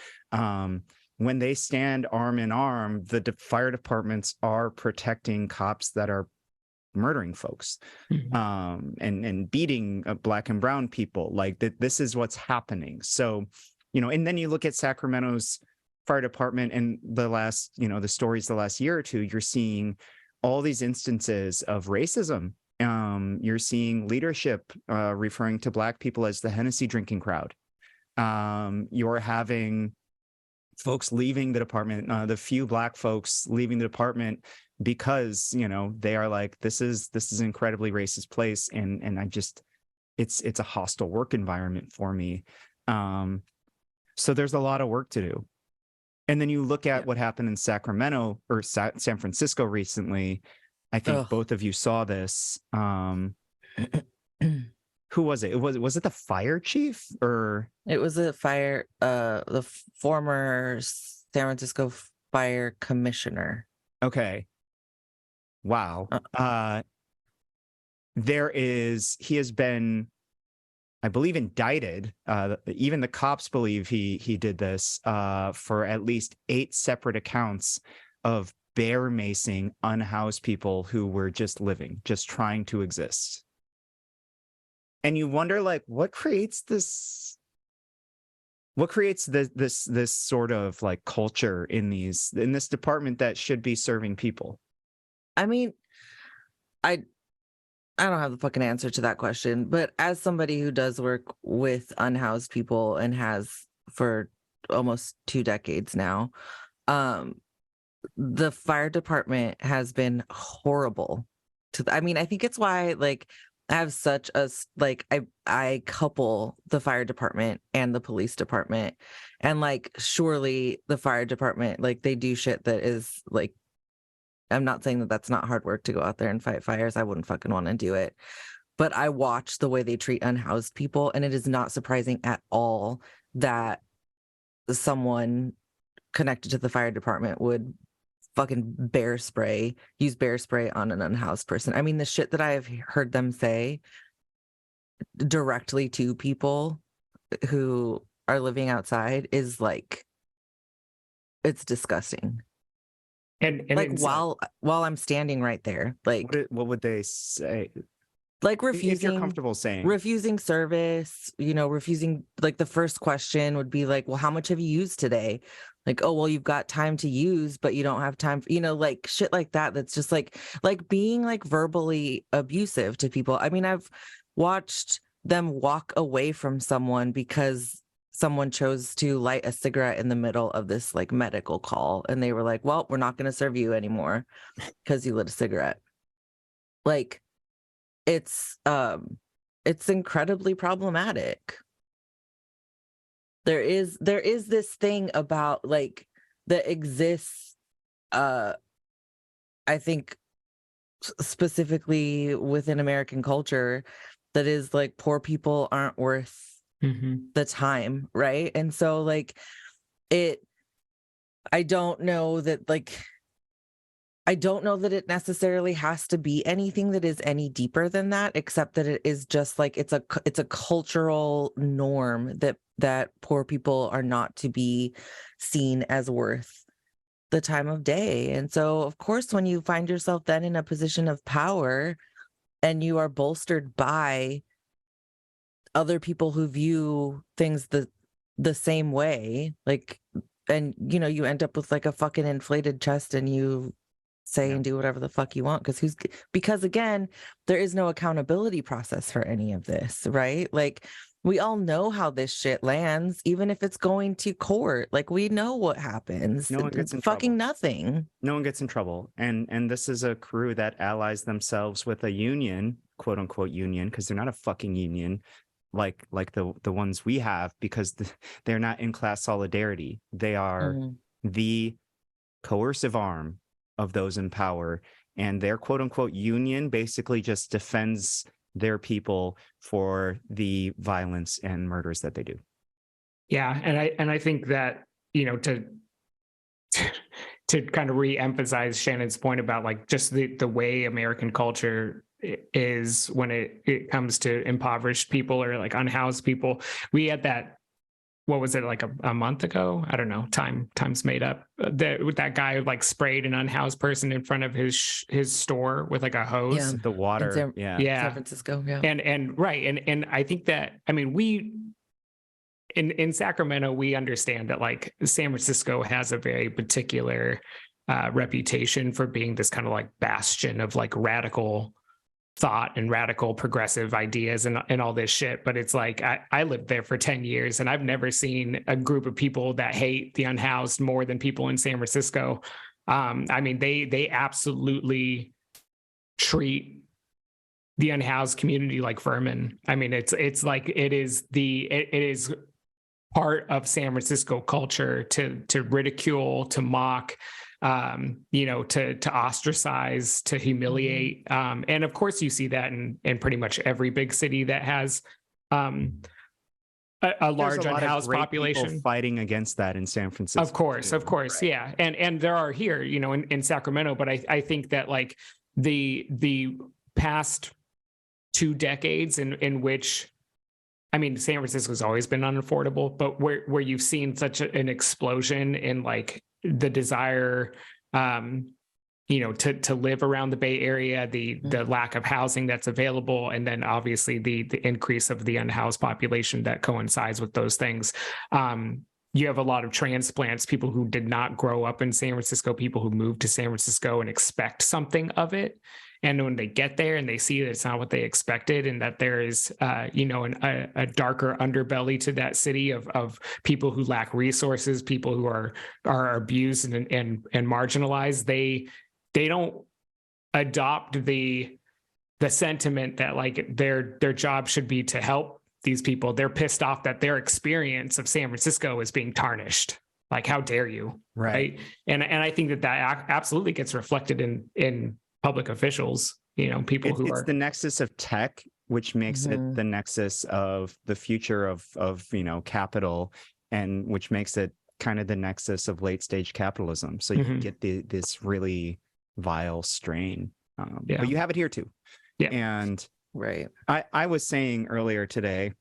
When they stand arm in arm, the fire departments are protecting cops that are murdering folks, and beating Black and brown people. Like that, this is what's happening. So, you know, and then you look at Sacramento's fire department and the last, you know, the stories the last year or two, you're seeing all these instances of racism. You're seeing leadership referring to Black people as the Hennessy drinking crowd. You're having folks leaving the department, the few Black folks leaving the department because, you know, they are like, this is an incredibly racist place, and I just, it's a hostile work environment for me. So there's a lot of work to do. And then you look at what happened in Sacramento or San Francisco recently. I think both of you saw this. Who was it? Was it the fire chief, or it was the former San Francisco fire commissioner? Okay. Wow. He has been, I believe, indicted. Even the cops believe he did this for at least 8 separate accounts of bear macing unhoused people who were just living, just trying to exist. And you wonder, like, what creates this sort of like culture in this department that should be serving people? I mean, I don't have the fucking answer to that question, but as somebody who does work with unhoused people and has for almost 2 decades now, the fire department has been horrible I mean, I think it's why, like, I have such a, like, I couple the fire department and the police department, and like, surely the fire department, like, they do shit that is like, I'm not saying that that's not hard work to go out there and fight fires. I wouldn't fucking want to do it. But I watch the way they treat unhoused people, and it is not surprising at all that someone connected to the fire department would fucking use bear spray on an unhoused person. I mean, the shit that I have heard them say directly to people who are living outside is like, it's disgusting. And like, while I'm standing right there, like, what would they say? Like If you're comfortable saying. refusing service, you know, refusing, like, the first question would be like, well, how much have you used today? Like, oh, well, you've got time to use, but you don't have time, you know, like shit like that. That's just like being like verbally abusive to people. I mean, I've watched them walk away from someone because someone chose to light a cigarette in the middle of this like medical call. And they were like, well, we're not going to serve you anymore because you lit a cigarette. Like, it's incredibly problematic. there is this thing about like that exists, I think specifically within American culture, that is like poor people aren't worth the time, right? And so like I don't know that it necessarily has to be anything that is any deeper than that, except that it is just like it's a cultural norm that poor people are not to be seen as worth the time of day. And so of course when you find yourself then in a position of power and you are bolstered by other people who view things the same way, like, and you know, you end up with like a fucking inflated chest and you say and do whatever the fuck you want, because again, there is no accountability process for any of this, right? Like we all know how this shit lands, even if it's going to court. Like we know what happens. No one gets in fucking trouble. Nothing. No one gets in trouble. And this is a crew that allies themselves with a union, quote unquote union, because they're not a fucking union like the ones we have, because they're not in class solidarity. They are the coercive arm of those in power, and their quote unquote union basically just defends their people for the violence and murders that they do. Yeah, and I think that, you know, to kind of re-emphasize Shannon's point about like just the way American culture is when it comes to impoverished people or like unhoused people. We had that, what was it, like a month ago? I don't know. Time's made up. With that guy who like sprayed an unhoused person in front of his store with like a hose. Yeah. The water. San San Francisco. Yeah. And right. And I think that, I mean, we in Sacramento, we understand that like San Francisco has a very particular reputation for being this kind of like bastion of like radical thought and radical progressive ideas and all this shit. But it's like, I lived there for 10 years and I've never seen a group of people that hate the unhoused more than people in San Francisco. I mean, they absolutely treat the unhoused community like vermin. I mean, it's like, it is part of San Francisco culture to ridicule, to mock, you know, to ostracize, to humiliate. And of course you see that in pretty much every big city that has a large unhoused population fighting against that in San Francisco. Of course, right. Yeah. And there are here, you know, in Sacramento, but I think that like the past 2 decades in which, I mean, San Francisco's always been unaffordable, but where you've seen such an explosion in like the desire, you know, to live around the Bay Area, the lack of housing that's available, and then obviously the increase of the unhoused population that coincides with those things. You have a lot of transplants, people who did not grow up in San Francisco, people who moved to San Francisco and expect something of it. And when they get there and they see that it's not what they expected, and that there is, you know, a darker underbelly to that city of people who lack resources, people who are abused and marginalized, they don't adopt the sentiment that like their job should be to help these people. They're pissed off that their experience of San Francisco is being tarnished. Like, how dare you? Right. And I think that absolutely gets reflected in public officials, you know, people who are. It's the nexus of tech, which makes it the nexus of the future of, you know, capital, and which makes it kind of the nexus of late stage capitalism. So you get this really vile strain. But you have it here too. Yeah. And right. I was saying earlier today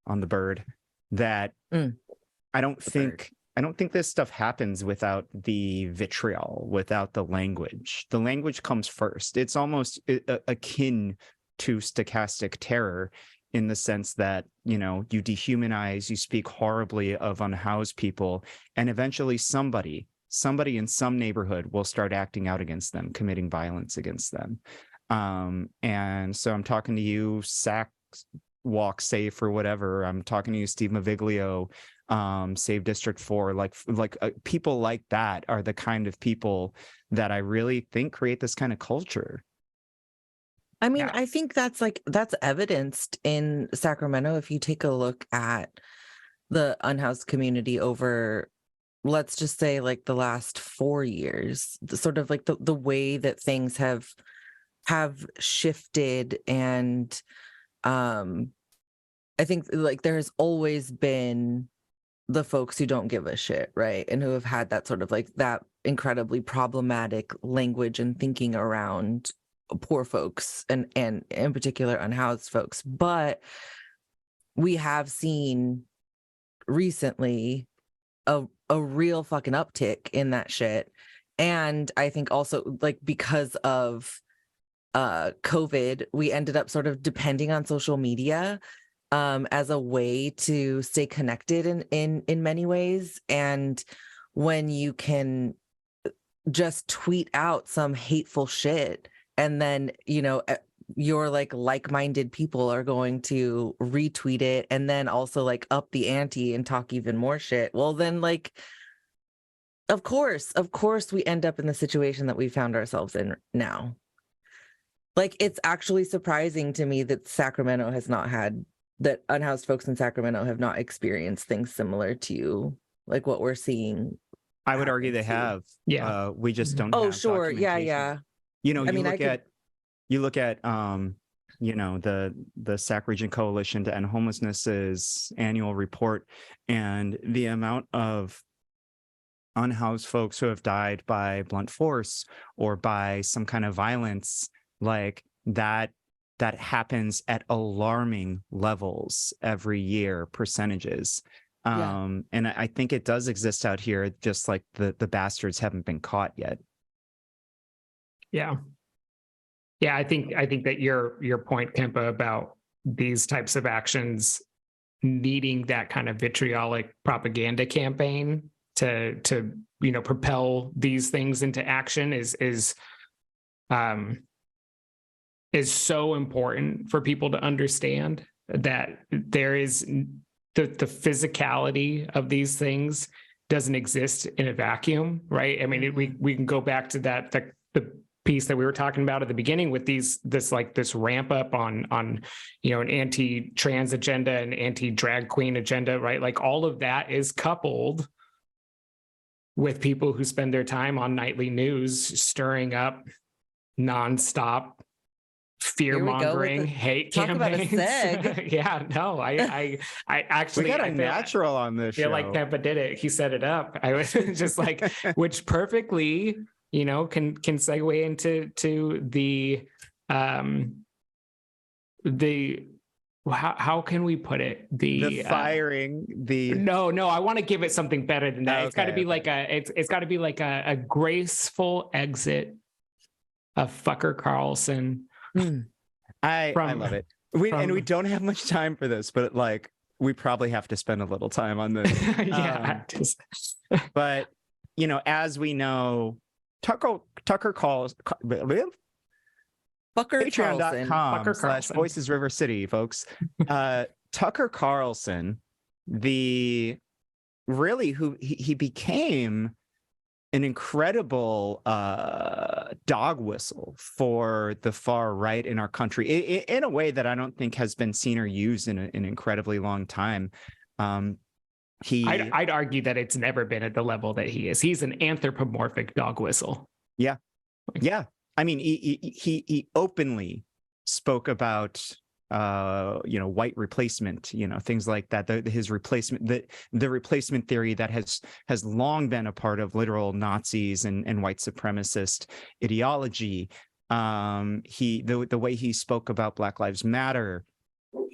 on the bird that I don't think this stuff happens without the vitriol, without the language. The language comes first. It's almost akin to stochastic terror in the sense that, you know, you dehumanize, you speak horribly of unhoused people, and eventually somebody in some neighborhood will start acting out against them, committing violence against them. And so I'm talking to you, Sac Walk Safe or whatever. I'm talking to you, Steve Maviglio, Save District 4. Like people like that are the kind of people that I really think create this kind of culture. I mean, I think that's evidenced in Sacramento. If you take a look at the unhoused community over, let's just say, like the last 4 years, sort of like the way that things have shifted. And I think like there's always been the folks who don't give a shit, right? And who have had that sort of like that incredibly problematic language and thinking around poor folks and in particular unhoused folks. But we have seen recently a real fucking uptick in that shit. And I think also like because of COVID, we ended up sort of depending on social media as a way to stay connected in many ways. And when you can just tweet out some hateful shit, and then, you know, your like-minded people are going to retweet it and then also like up the ante and talk even more shit. Well, then like, of course we end up in the situation that we found ourselves in now. Like, it's actually surprising to me that Sacramento has not had, that unhoused folks in Sacramento have not experienced things similar to like what we're seeing. I would argue they have. Yeah. We just don't. Oh, have sure. Yeah. documentation. You know, I mean, you look at you know, the Sac Region Coalition to End Homelessness's annual report, and the amount of unhoused folks who have died by blunt force or by some kind of violence like that happens at alarming levels every year, percentages. And I think it does exist out here, just like the bastards haven't been caught yet. Yeah. I think that your point, Kempa, about these types of actions needing that kind of vitriolic propaganda campaign to you know, propel these things into action is so important for people to understand that there is the physicality of these things doesn't exist in a vacuum, right? I mean, we can go back to the piece that we were talking about at the beginning with this ramp up on you know, an anti-trans agenda and anti-drag queen agenda, right? Like all of that is coupled with people who spend their time on nightly news stirring up nonstop fear-mongering hate campaigns. Yeah, no, I actually, we got a natural on this show. Yeah, like Kempa did it. He set it up. I was just like, which perfectly, you know, can segue into the how can we put it? The firing, no, I want to give it something better than that. Okay, it's got to be like it's got to be like a graceful exit of Tucker Carlson. I love it. We don't have much time for this, but like we probably have to spend a little time on this. Yeah, but you know, as we know, Tucker Carlson. Patreon.com/Voices River City, folks. Tucker Carlson, who he became an incredible dog whistle for the far right in our country in a way that I don't think has been seen or used in an incredibly long time. I'd argue that it's never been at the level that he is. He's an anthropomorphic dog whistle. Yeah. I mean, he openly spoke about you know, white replacement, you know, things like that. His replacement, the replacement theory that has long been a part of literal Nazis and white supremacist ideology. The way he spoke about Black Lives Matter,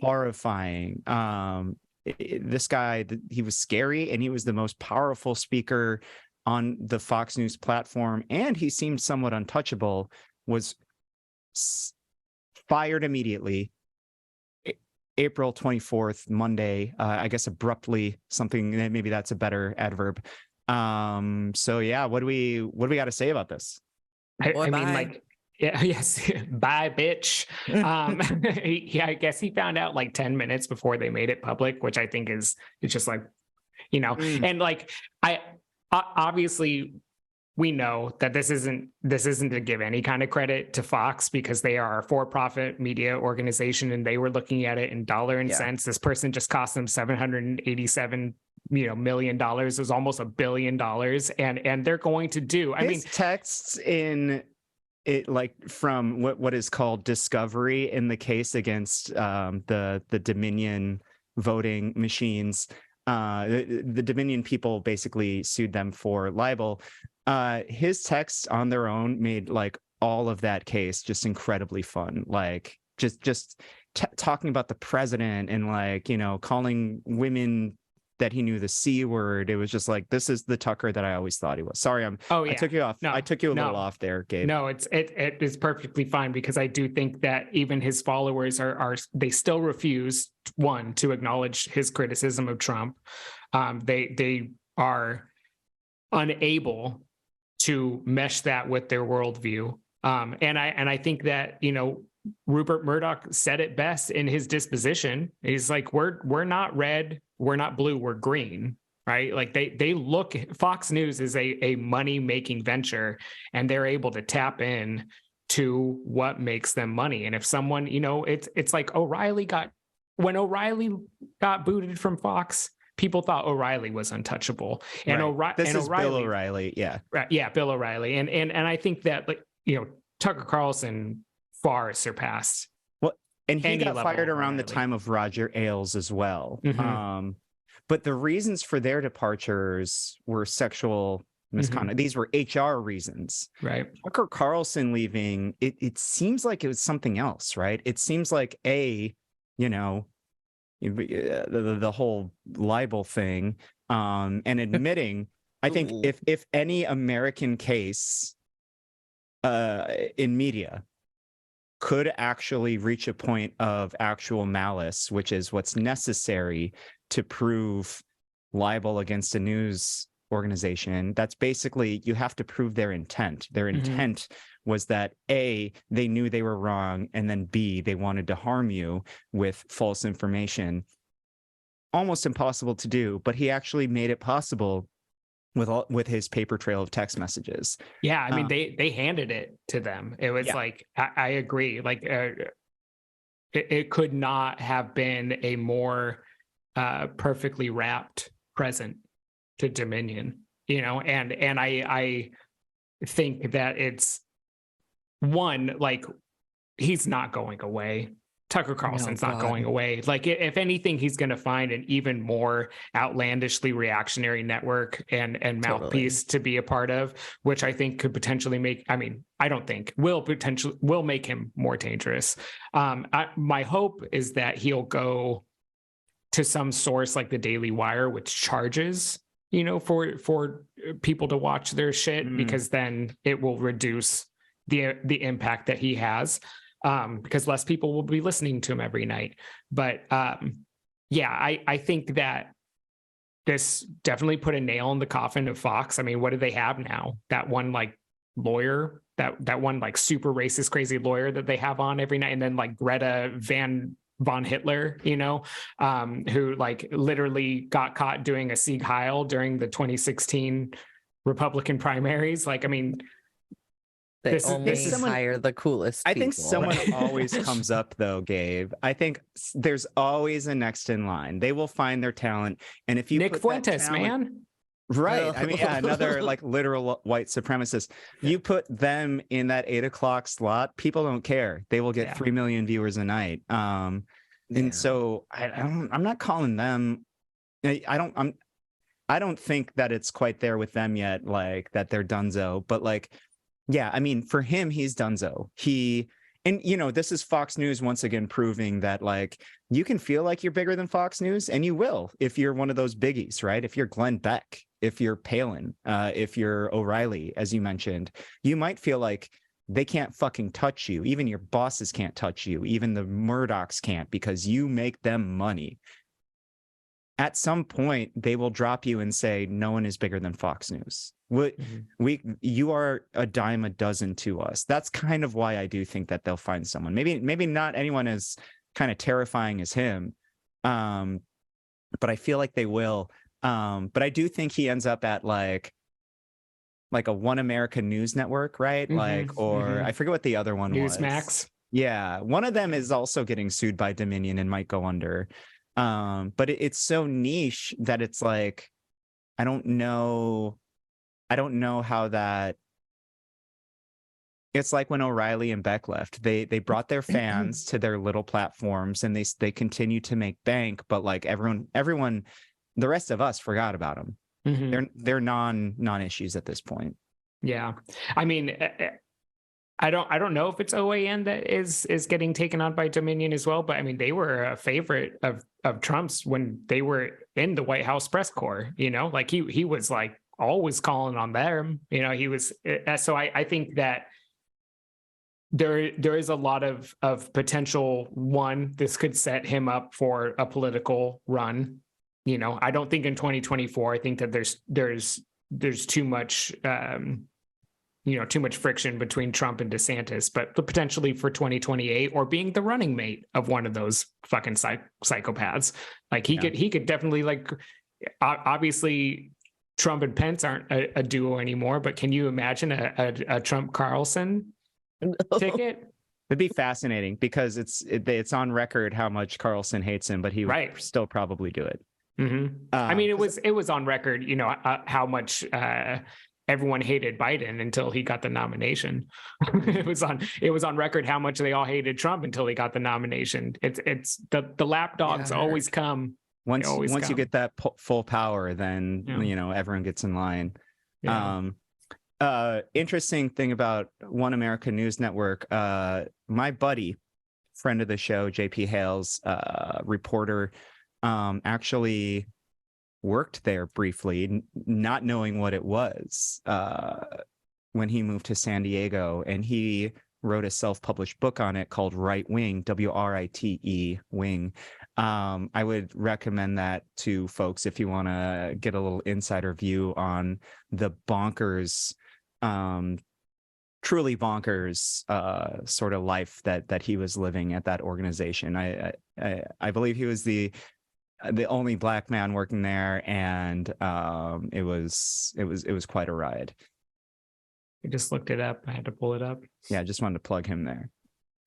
horrifying. This guy, he was scary, and he was the most powerful speaker on the Fox News platform, and he seemed somewhat untouchable, was fired immediately. April 24th, Monday, I guess abruptly, something, maybe that's a better adverb. So yeah, what do we got to say about this? I mean, like, yeah, yes, bye, bitch. I guess he found out like 10 minutes before they made it public, which I think it's just like, you know, and like, I obviously we know that this isn't to give any kind of credit to Fox, because they are a for-profit media organization and they were looking at it in dollar and cents. This person just cost them $787 million. It was almost $1 billion, and they're going to do. I mean, texts in it, like from what is called discovery in the case against the Dominion voting machines. The Dominion people basically sued them for libel. His texts on their own made like all of that case just incredibly fun. Like just talking about the president and like, calling women that he knew the C word. It was just like, this is the Tucker that I always thought he was. Sorry, I took you off. No, I took you a little off there, Gabe. No, it is perfectly fine, because I do think that even his followers are they still refuse, one, to acknowledge his criticism of Trump. They are unable to mesh that with their worldview. And I think that, Rupert Murdoch said it best in his disposition. He's like, we're not red, we're not blue, we're green, right? Like they look, Fox News is a money-making venture, and they're able to tap in to what makes them money. And if someone, it's like when O'Reilly got booted from Fox, people thought O'Reilly was untouchable. And right. This is Bill O'Reilly. Yeah. Right. Yeah. Bill O'Reilly. And I think that, like, Tucker Carlson far surpassed. Well, and he got fired around the time of Roger Ailes as well. Mm-hmm. But the reasons for their departures were sexual misconduct. Mm-hmm. These were HR reasons. Right. Tucker Carlson leaving, it seems like it was something else, right? It seems like the whole libel thing, and admitting, I think if any American case in media could actually reach a point of actual malice, which is what's necessary to prove libel against a news organization, that's basically, you have to prove their intent. Their intent was that A, they knew they were wrong, and then B, they wanted to harm you with false information. Almost impossible to do, but he actually made it possible with his paper trail of text messages. Yeah, I mean, they handed it to them. It was like, I agree. Like, it could not have been a more perfectly wrapped present to Dominion, and I think that it's one, like, he's not going away. Tucker Carlson's not going away. Like, if anything, he's going to find an even more outlandishly reactionary network and mouthpiece to be a part of, which I think could potentially will make him more dangerous. My hope is that he'll go to some source like the Daily Wire, which charges, for people to watch their shit, because then it will reduce the impact that he has. Because less people will be listening to him every night. But I think that this definitely put a nail in the coffin of Fox. I mean, what do they have now? That one like lawyer, that one like super racist, crazy lawyer that they have on every night, and then like Greta von Hitler, who like literally got caught doing a Sieg Heil during the 2016 Republican primaries. Like, I mean, This is hire the coolest I people. think someone always comes up, though, Gabe. I think there's always a next in line. They will find their talent. And if you Nick Fuentes, man. Right. I mean, another like literal white supremacist. You put them in that 8 o'clock slot, people don't care. They will get 3 million viewers a night. And so I'm not calling them. I don't think that it's quite there with them yet, like that they're donezo. But like, yeah, I mean, for him, he's donezo. This is Fox News once again proving that like you can feel like you're bigger than Fox News, and you will if you're one of those biggies, right? If you're Glenn Beck, if you're Palin, if you're O'Reilly, as you mentioned, you might feel like they can't fucking touch you. Even your bosses can't touch you. Even the Murdochs can't, because you make them money. At some point, they will drop you and say, no one is bigger than Fox News. You are a dime a dozen to us. That's kind of why I do think that they'll find someone. Maybe not anyone as kind of terrifying as him, but I feel like they will. But I do think he ends up at like like a One America News Network, right? Like, or I forget what the other one was. Newsmax. Yeah, one of them is also getting sued by Dominion and might go under. But it's so niche that it's like, I don't know how that. It's like when O'Reilly and Beck left. They brought their fans to their little platforms, and they continue to make bank. But like everyone, the rest of us forgot about them. They're non-issues at this point. Yeah, I mean, I don't know if it's OAN that is getting taken on by Dominion as well, but I mean, they were a favorite of Trump's when they were in the White House press corps. You know, like he was like always calling on them. You know, he was. So I think that there is a lot of potential. One, this could set him up for a political run. You know, I don't think in 2024. I think that there's too much. Too much friction between Trump and DeSantis, but potentially for 2028 or being the running mate of one of those fucking psychopaths. Like he could definitely, like, obviously Trump and Pence aren't a duo anymore, but can you imagine a Trump Carlson ticket? It'd be fascinating because it's on record how much Carlson hates him, but he would still probably do it. I mean, it was on record, how much, everyone hated Biden until he got the nomination. It was on record how much they all hated Trump until he got the nomination. It's the lapdogs always come. Once you get that full power, then everyone gets in line. Interesting thing about One America News Network. My buddy, friend of the show, JP Hales, reporter, actually worked there briefly, not knowing what it was, when he moved to San Diego, and he wrote a self-published book on it called Right Wing, WRITE Wing. I would recommend that to folks if you want to get a little insider view on the bonkers, truly bonkers sort of life that he was living at that organization. I believe he was the only Black man working there, and it was quite a ride. I just looked it up. I had to pull it up. Yeah, I just wanted to plug him there,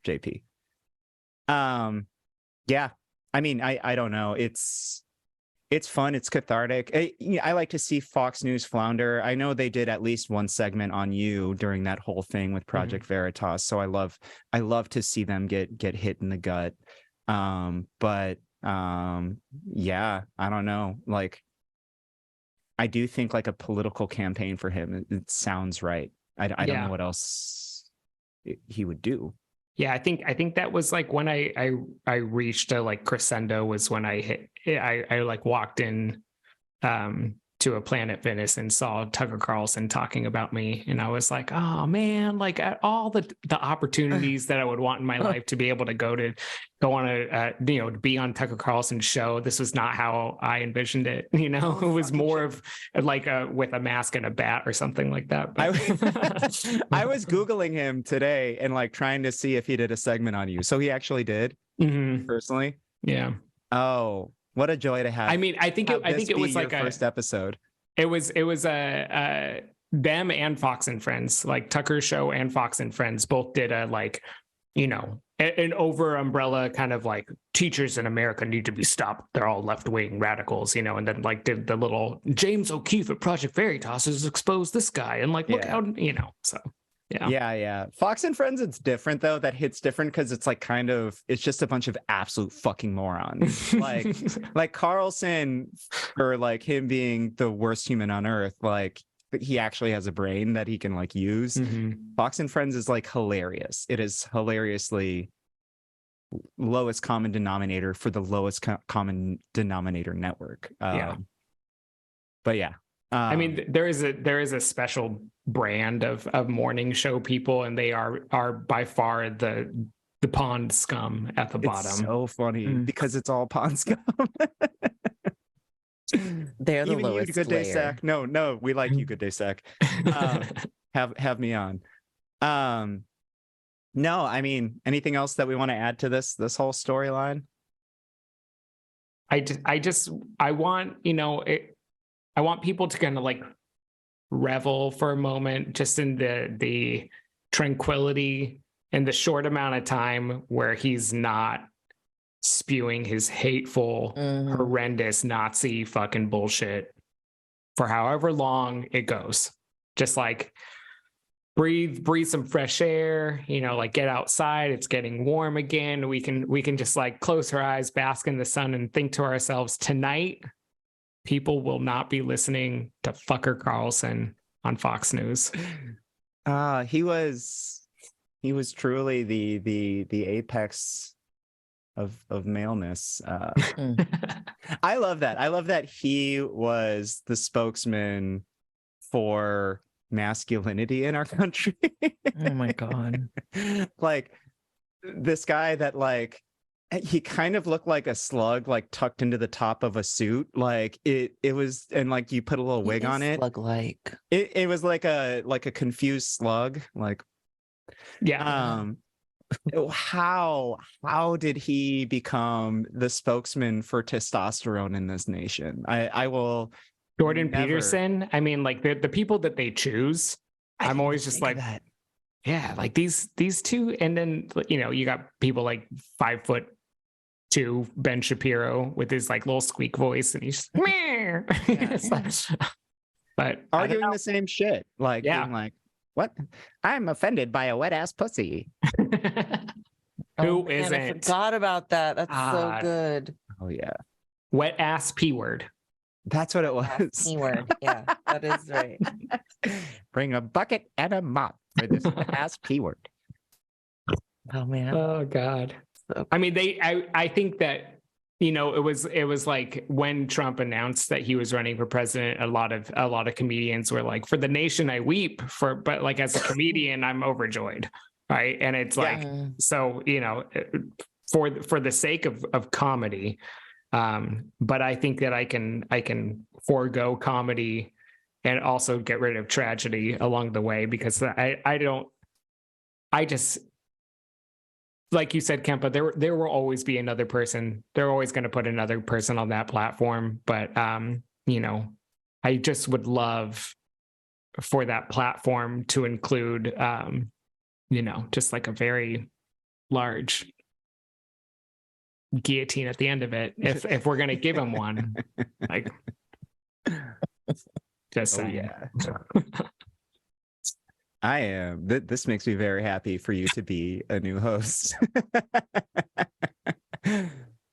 JP. Yeah, I mean, I don't know. It's fun. It's cathartic. I like to see Fox News flounder. I know they did at least one segment on you during that whole thing with Project Veritas. So I love to see them get hit in the gut. But yeah, I don't know. Like, I do think like a political campaign for him, it sounds right. I don't know what else he would do. Yeah, I think that was like when I reached a like crescendo was when I like walked in to a Planet Fitness and saw Tucker Carlson talking about me, and I was like, oh man, like all the opportunities that I would want in my life to be able to go on to be on Tucker Carlson's show. This was not how I envisioned it. It was more of like with a mask and a bat or something like that. But I was Googling him today and like trying to see if he did a segment on you. So he actually did, personally. Yeah. Oh, what a joy to have. I mean, I think it was like your first episode. It was them and Fox and Friends, like Tucker's show and Fox and Friends both did a like, an over umbrella kind of like teachers in America need to be stopped. They're all left wing radicals, and then like did the little James O'Keefe at Project Veritas has exposed this guy and like look how so. Yeah. Fox and Friends, it's different though. That hits different because it's like it's just a bunch of absolute fucking morons. like Carlson, or like him being the worst human on earth, like he actually has a brain that he can like use. Fox and Friends is like hilarious. It is hilariously lowest common denominator for the lowest common denominator network. But yeah. I mean, there is a special brand of morning show people, and they are by far the pond scum at the bottom. It's so funny because it's all pond scum. They're the even lowest you, Good Day layer. Sack. No, we like you, Good Day Sack. Have me on. No, I mean, anything else that we want to add to this whole storyline? I want I want people to kind of like revel for a moment just in the tranquility and the short amount of time where he's not spewing his hateful, horrendous Nazi fucking bullshit for however long it goes. Just like breathe some fresh air, you know, like get outside, it's getting warm again. We can just like close our eyes, bask in the sun, and think to ourselves, tonight people will not be listening to Tucker Carlson on Fox News. He was truly the apex of maleness. I love that. I love that he was the spokesman for masculinity in our country. Oh my God. Like this guy that like he kind of looked like a slug like tucked into the top of a suit. Like it was, and like you put a little wig on it. Slug-like. It was like a confused slug. Like how did he become the spokesman for testosterone in this nation? I will Jordan never... Peterson. I mean, like the people that they choose, I'm always just like, yeah, like these two. And then, you know, you got people like 5'2" Ben Shapiro with his like little squeak voice, and he's just but arguing the same shit. Like being like, what? I'm offended by a wet ass pussy. Who isn't? I forgot about that. That's so good. Oh yeah. Wet ass P word. That's what it was. P word. Yeah, that is right. Bring a bucket and a mop for this wet ass P word. Oh man. Oh God. So, I mean, I think that, you know, it was like when Trump announced that he was running for president, a lot of comedians were like, for the nation I weep, but like as a comedian I'm overjoyed, right? And it's like, so, you know, for the sake of comedy, but I think that I can forego comedy and also get rid of tragedy along the way, because I just like you said, Kempa, there will always be another person. They're always going to put another person on that platform. But, you know, I just would love for that platform to include, you know, just like a very large guillotine at the end of it. If we're going to give him one, like, just saying. Yeah. I am. This makes me very happy for you to be a new host.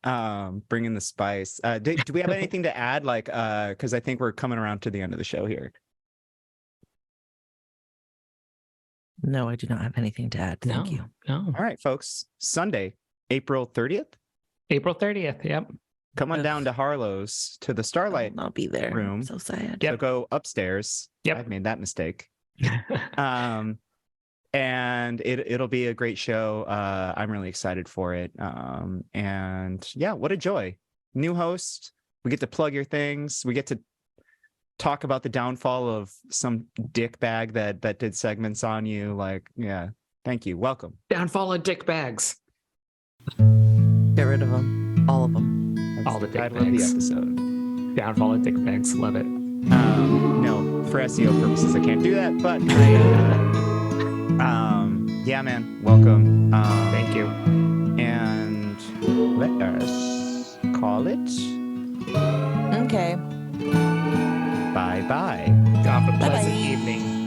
Bringing the spice. Do we have anything to add? Like, because I think we're coming around to the end of the show here. No, I do not have anything to add. Thank you. No. All right, folks. Sunday, April 30th. April 30th. Yep. Come on down to Harlow's to the Starlight I'll be there. room. I'm so sad. So go upstairs. Yep. I've made that mistake. And it'll be a great show. I'm really excited for it. And yeah, what a joy. New host. We get to plug your things. We get to talk about the downfall of some dick bag that did segments on you. Like, yeah, thank you. Welcome. Downfall of dick bags. Get rid of them. All of them. That's all the dick title of the bags. episode. Downfall of dick bags. Love it. No, for SEO purposes, I can't do that, but yeah, man, welcome. Thank you. And let us call it. Okay. Bye-bye. Have a pleasant Bye-bye. evening.